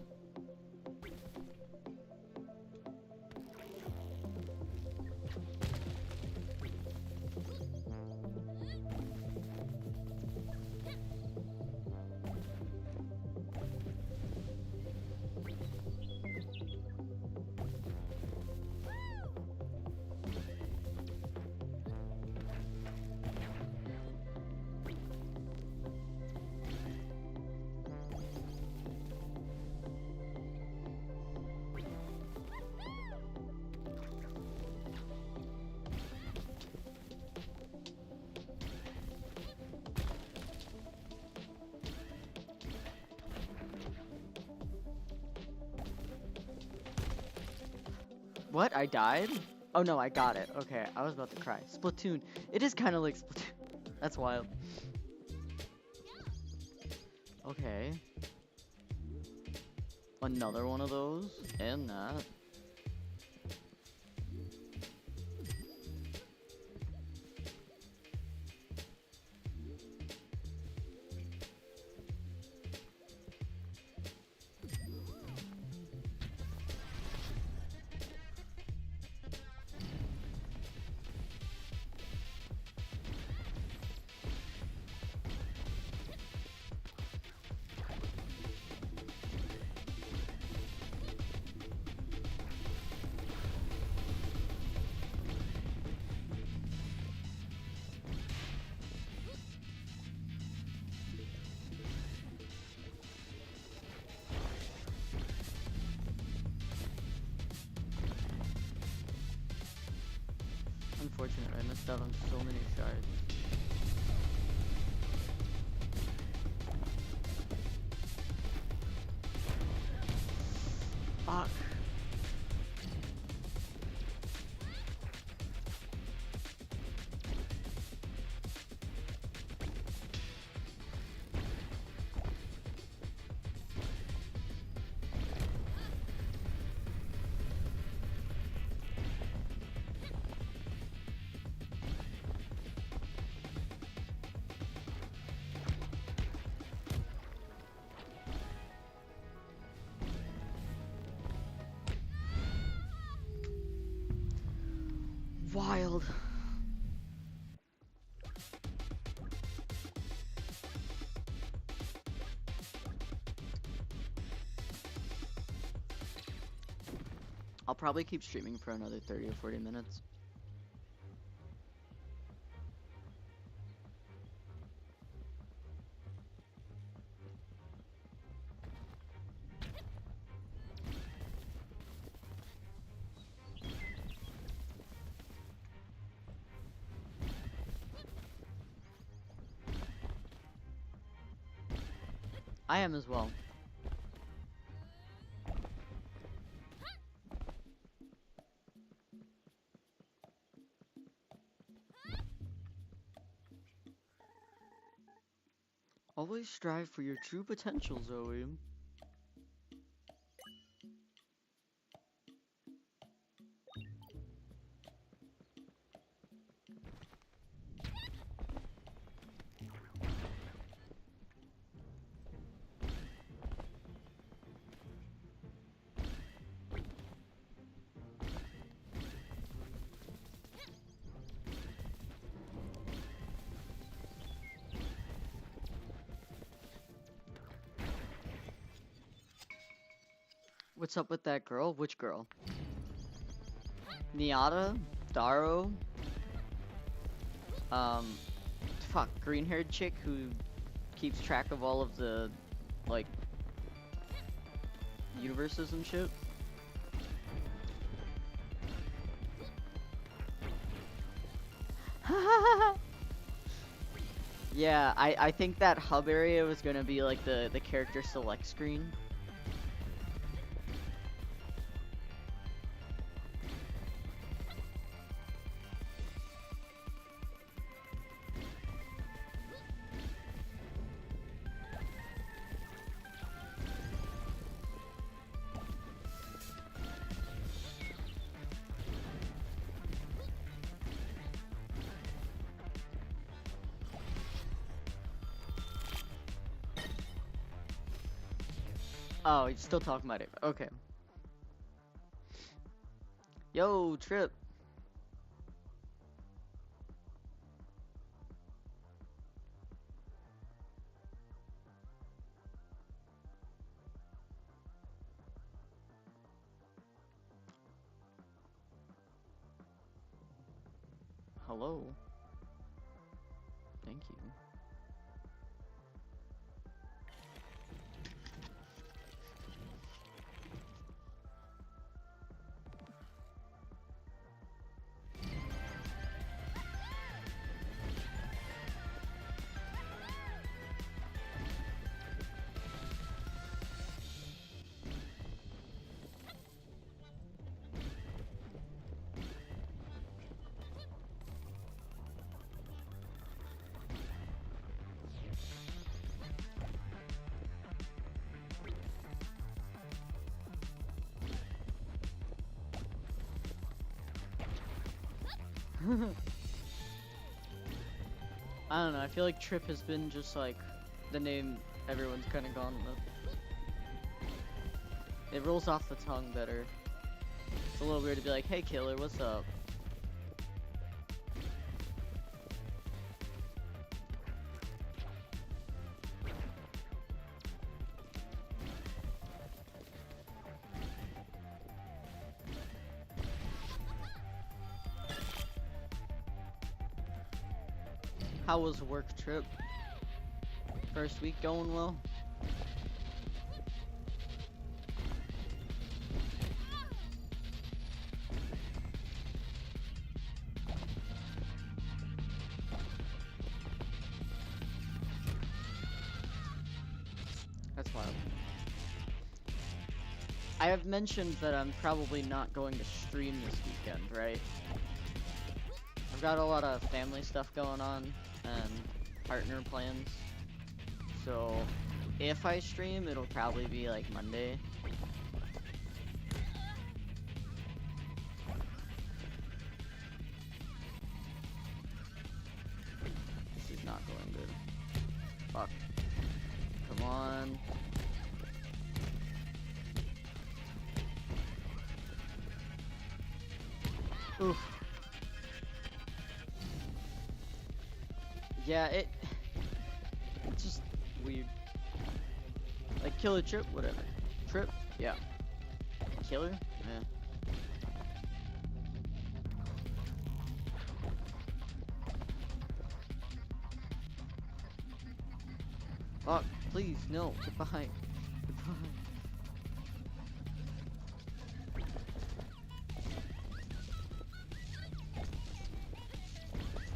What? I died? Oh no, I got it. Okay, I was about to cry. Splatoon. It is kind of like Splatoon. That's wild. Okay. Another one of those. And that. Unfortunate, I missed out on so many shards. Fuck. Wild. I'll probably keep streaming for another 30 or 40 minutes. I am as well. Always strive for your true potential, Zoe. What's up with that girl? Which girl? Niata? Daro? Fuck, green-haired chick who keeps track of all of the, like, universes and shit? Yeah, I think that hub area was gonna be like the character select screen. Oh, you're still talking about it. Okay. Yo, Trip. Hello. Thank you. I don't know, I feel like Trip has been just like the name everyone's kind of gone with. It rolls off the tongue better. It's a little weird to be like, hey killer, what's up? How was work, Trip? First week going well? That's wild. I have mentioned that I'm probably not going to stream this weekend, right? I've got a lot of family stuff going on and partner plans. So if I stream, it'll probably be like Monday. This is not going good. Fuck. Come on. Oof. Yeah, it's just weird. Like, killer Trip, whatever. Trip? Yeah. Killer? Yeah. Fuck, please, no, goodbye. Goodbye.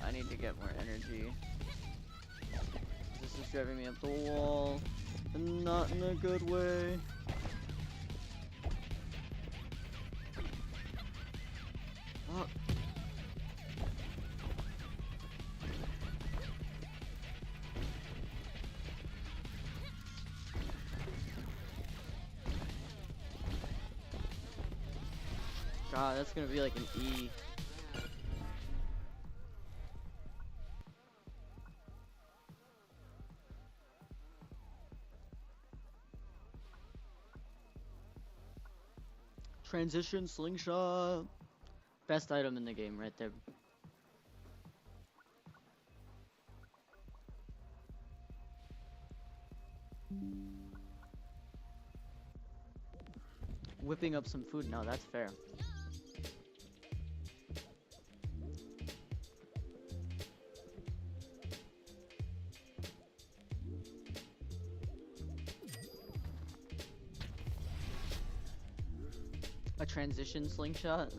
I need to get more energy. This is driving me up the wall. And not in a good way. Fuck. God, that's gonna be like an E. Transition slingshot. Best item in the game right there. Whipping up some food. No, that's fair. A transition slingshot?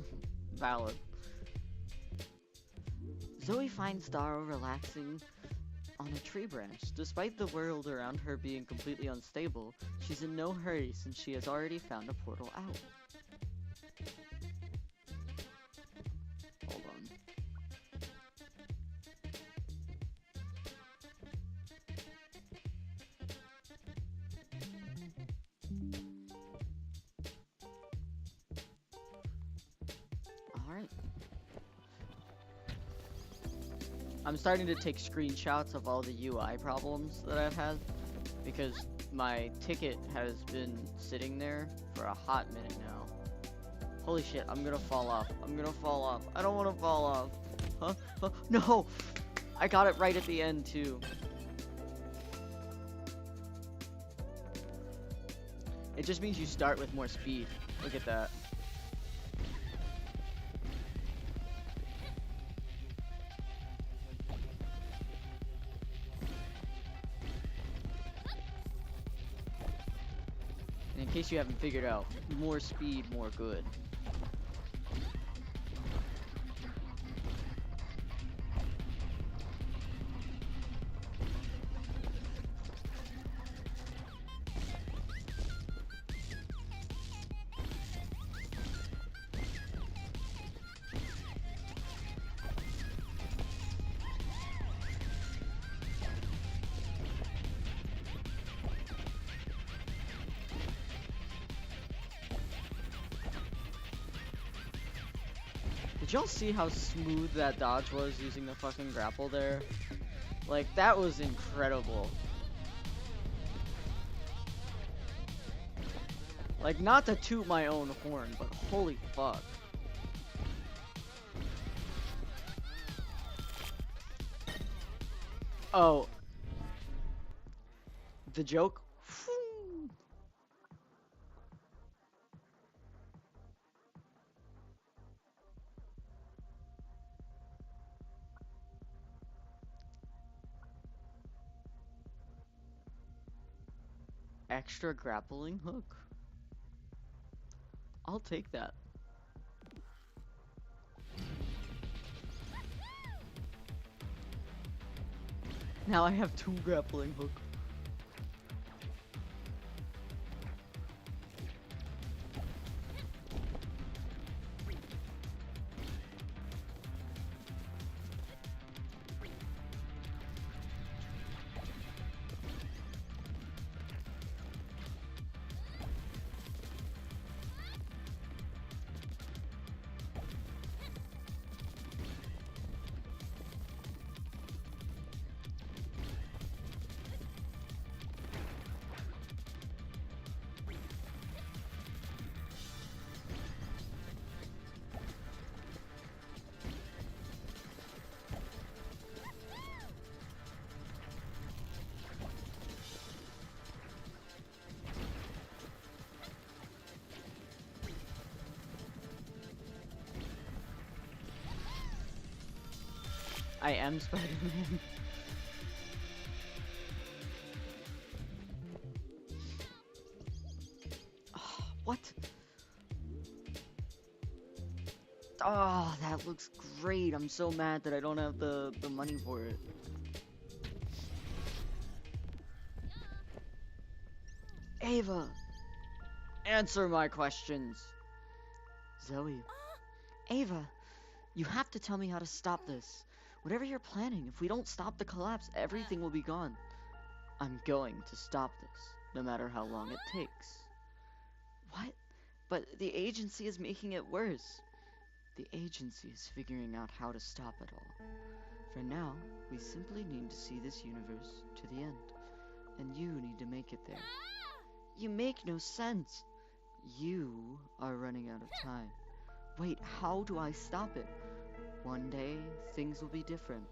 Valid. Zoe finds Daro relaxing on a tree branch. Despite the world around her being completely unstable, she's in no hurry since she has already found a portal out. Hold on. Alright. I'm starting to take screenshots of all the UI problems that I've had because my ticket has been sitting there for a hot minute now. Holy shit, I'm gonna fall off. I'm gonna fall off. I don't wanna fall off. Huh? Huh? No! I got it right at the end too. It just means you start with more speed. Look at that. In case you haven't figured out, more speed, more good. Did y'all see how smooth that dodge was using the fucking grapple there? Like, that was incredible. Like, not to toot my own horn, but holy fuck. Oh. The joke? Extra grappling hook? I'll take that. Now I have 2 grappling hook. I am Spider-Man. Oh, what? Oh, that looks great. I'm so mad that I don't have the money for it. Ava, answer my questions. Zoe. Ava, you have to tell me how to stop this. Whatever you're planning, if we don't stop the collapse, everything will be gone. I'm going to stop this, no matter how long it takes. What? But the agency is making it worse. The agency is figuring out how to stop it all. For now, we simply need to see this universe to the end. And you need to make it there. You make no sense. You are running out of time. Wait, how do I stop it? One day, things will be different.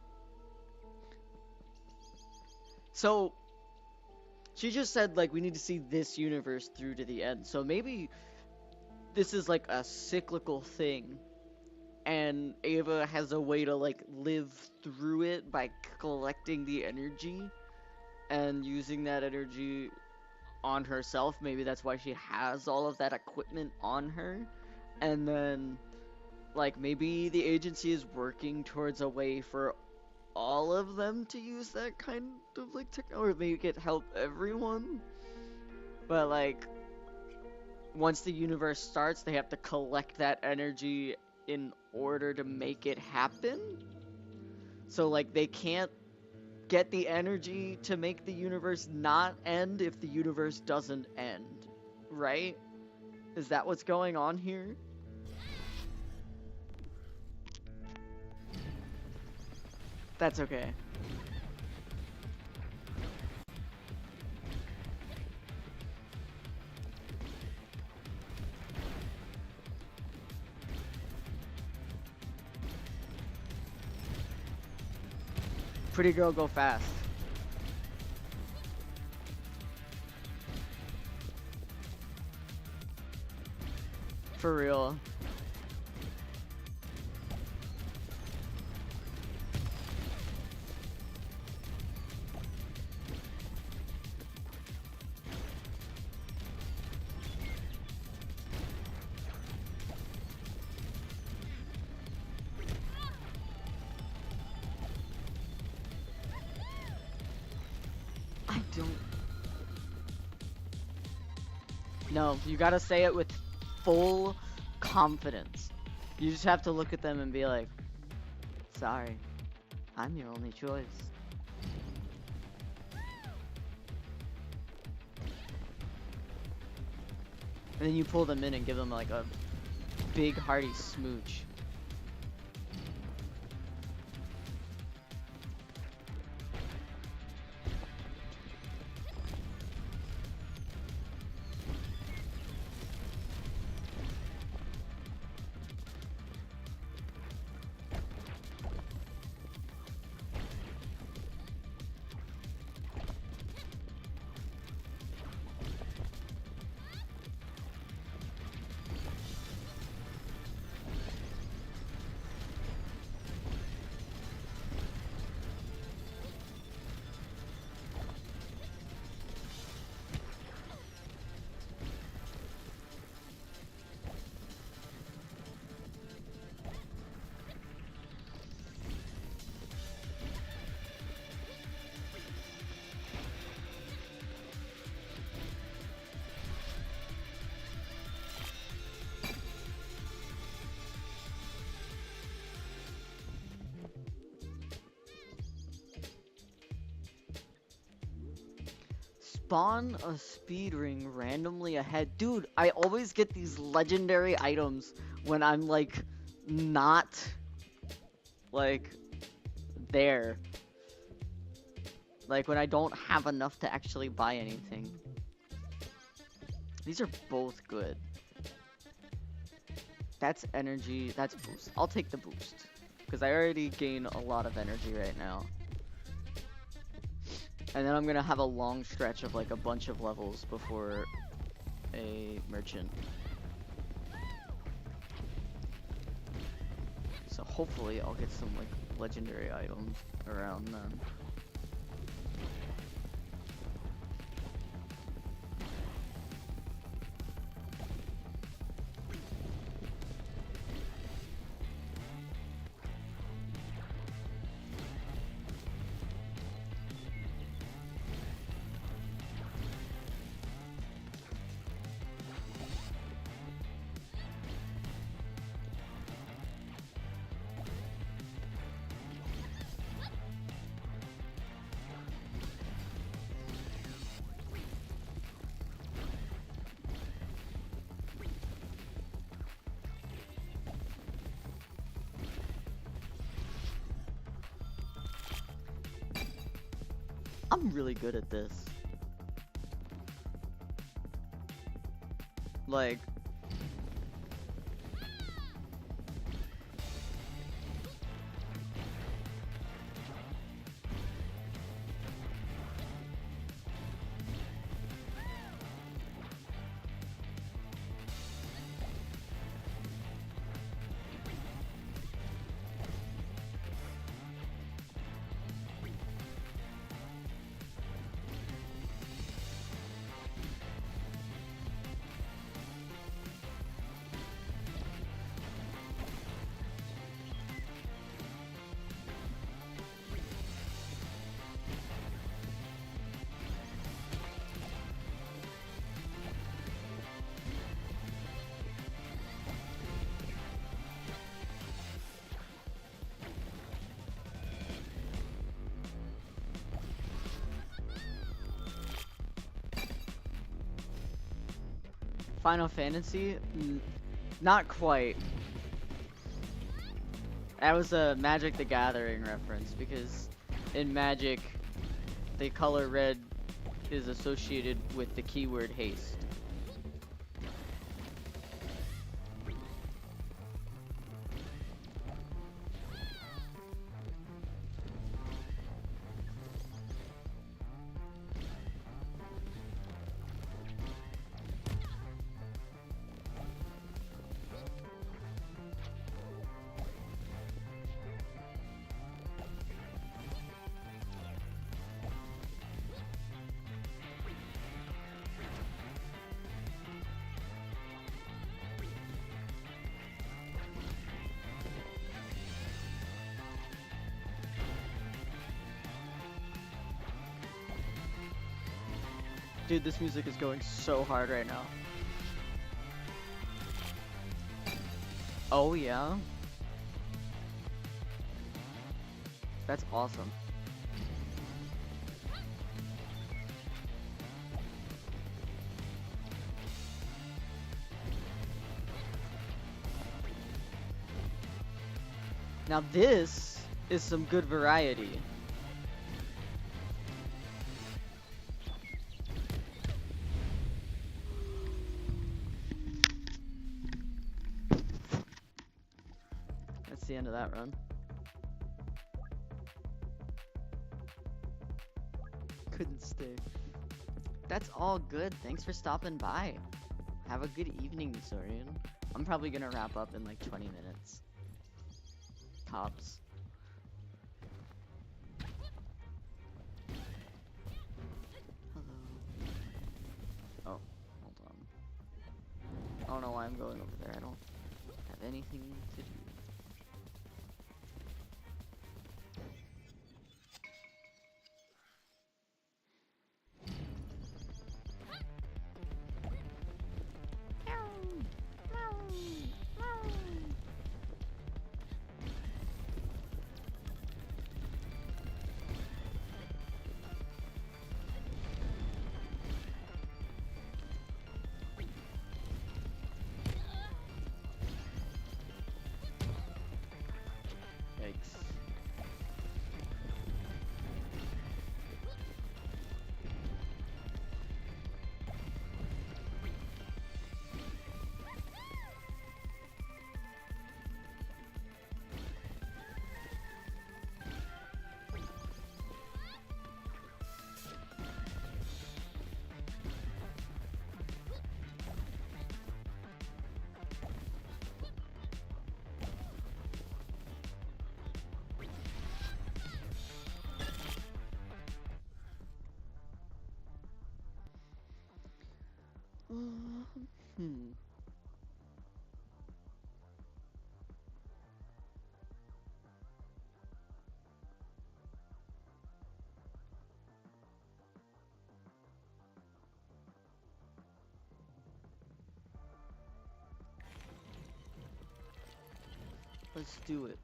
So, she just said, like, we need to see this universe through to the end. So maybe this is, like, a cyclical thing. And Ava has a way to, like, live through it by collecting the energy and using that energy on herself. Maybe that's why she has all of that equipment on her. And then, like, maybe the agency is working towards a way for all of them to use that kind of, like, technology, or make it help everyone. But, like, once the universe starts, they have to collect that energy in order to make it happen. So, like, they can't get the energy to make the universe not end if the universe doesn't end, right? Is that what's going on here? That's okay. Pretty girl, go fast. For real. I don't... No, you gotta say it with full confidence. You just have to look at them and be like, sorry, I'm your only choice. And then you pull them in and give them like a big hearty smooch. Spawn a speed ring randomly ahead. Dude, I always get these legendary items when I'm like not like there. Like when I don't have enough to actually buy anything. These are both good. That's energy, that's boost. I'll take the boost. Because I already gain a lot of energy right now. And then I'm gonna have a long stretch of like a bunch of levels before a merchant. So hopefully I'll get some like legendary items around then. I'm really good at this. Like, Final Fantasy? Not quite. That was a Magic the Gathering reference, because in Magic, the color red is associated with the keyword haste. Dude, this music is going so hard right now. Oh yeah? That's awesome. Now this is some good variety. That's the end of that run. Couldn't stay. That's all good. Thanks for stopping by. Have a good evening, Misorian. I'm probably gonna wrap up in like 20 minutes. Tops. Hello. Oh, hold on. I don't know why I'm going over there. I don't have anything to do. Yikes. Hmm. Let's do it.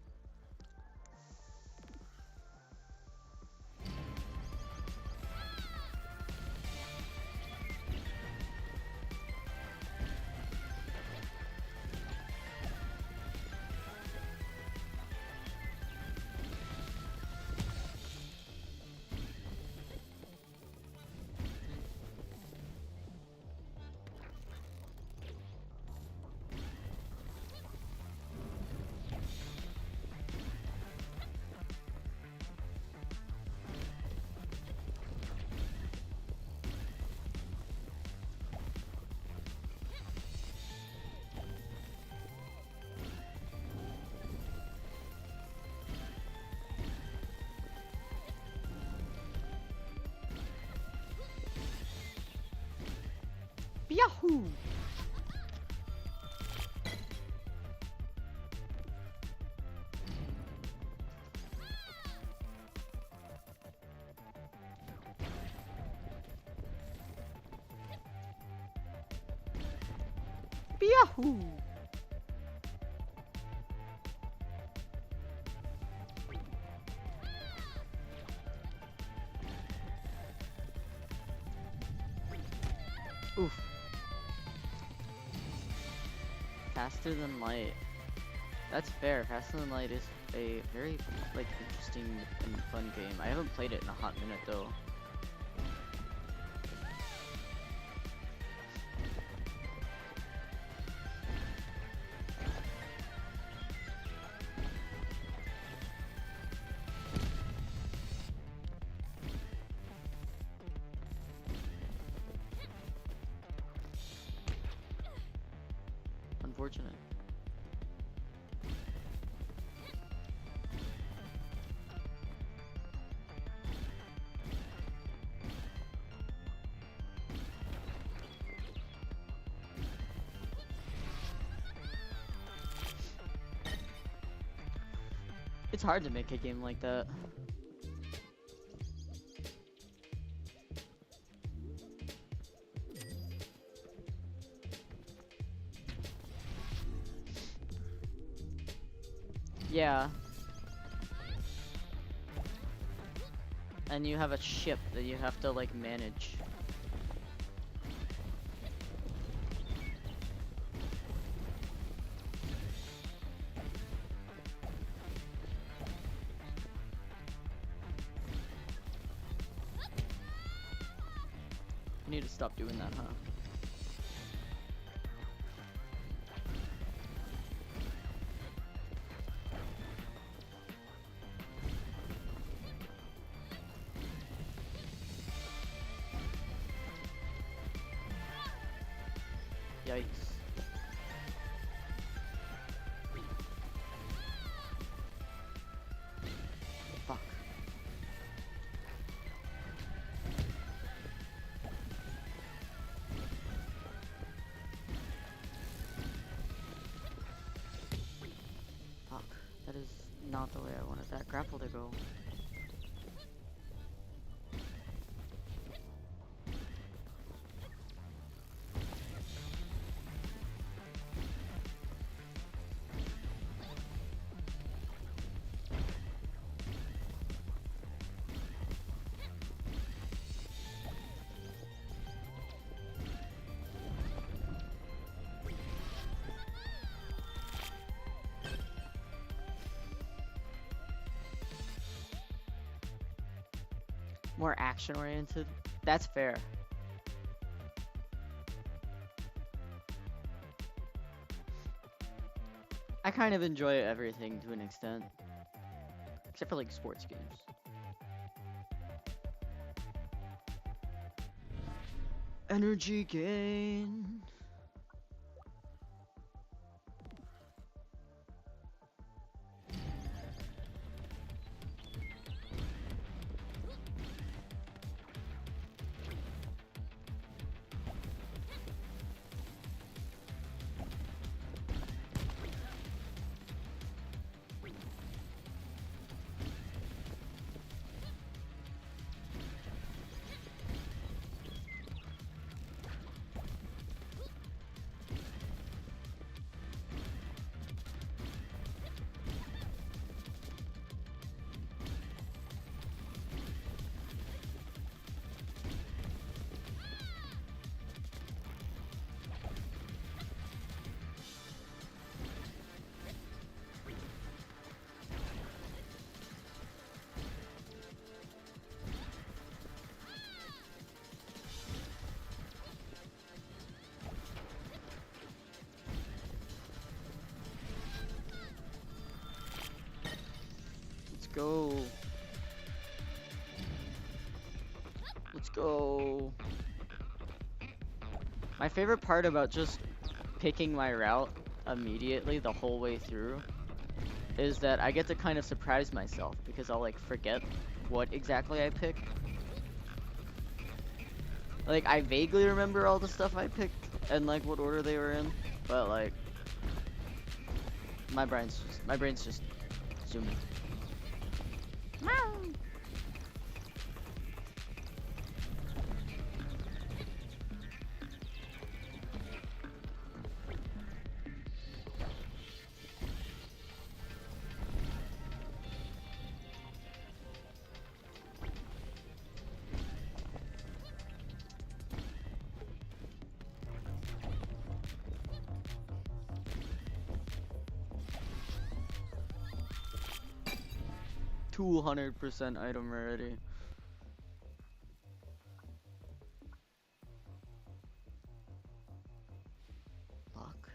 Yahoo! Yahoo! Oof. Faster than light. That's fair. Faster than light is a very, like, interesting and fun game. I haven't played it in a hot minute, though. Unfortunate. It's hard to make a game like that. Yeah. And you have a ship that you have to, like, manage. I need to stop doing that, huh? Yikes. Fuck. Fuck. That is not the way I wanted that grapple to go. More action oriented. That's fair. I kind of enjoy everything to an extent. Except for like sports games. Energy gain. Go. Let's go. My favorite part about just picking my route immediately the whole way through is that I get to kind of surprise myself because I'll like forget what exactly I picked. Like I vaguely remember all the stuff I picked and like what order they were in, but like my brain's just zooming. Meow. 200% item rarity. Luck.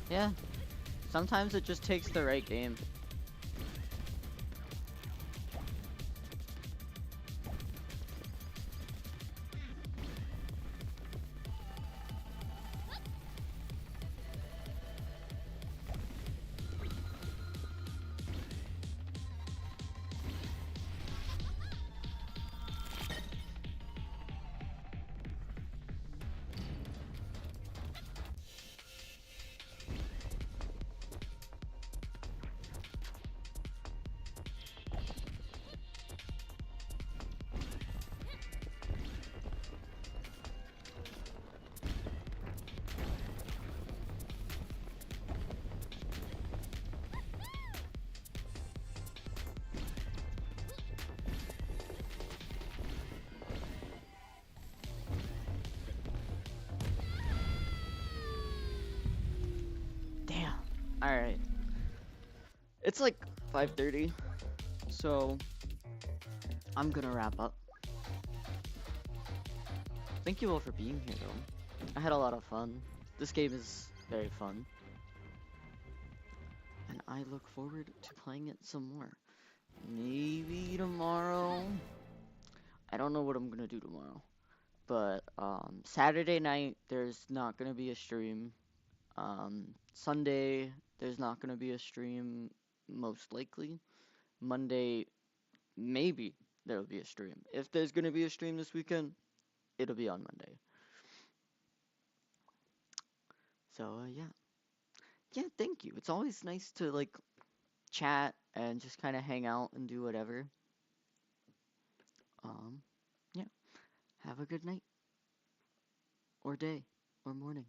Yeah, sometimes it just takes the right game. Damn. Alright. It's like 5:30, so I'm gonna wrap up. Thank you all for being here, though. I had a lot of fun. This game is very fun. And I look forward to playing it some more. Maybe tomorrow. I don't know what I'm gonna do tomorrow. But Saturday night there's not gonna be a stream. Sunday there's not gonna be a stream, most likely. Monday maybe there'll be a stream. If there's gonna be a stream this weekend, it'll be on Monday. So yeah. Yeah, thank you. It's always nice to like chat and just kind of hang out and do whatever. Yeah. Have a good night or day or morning.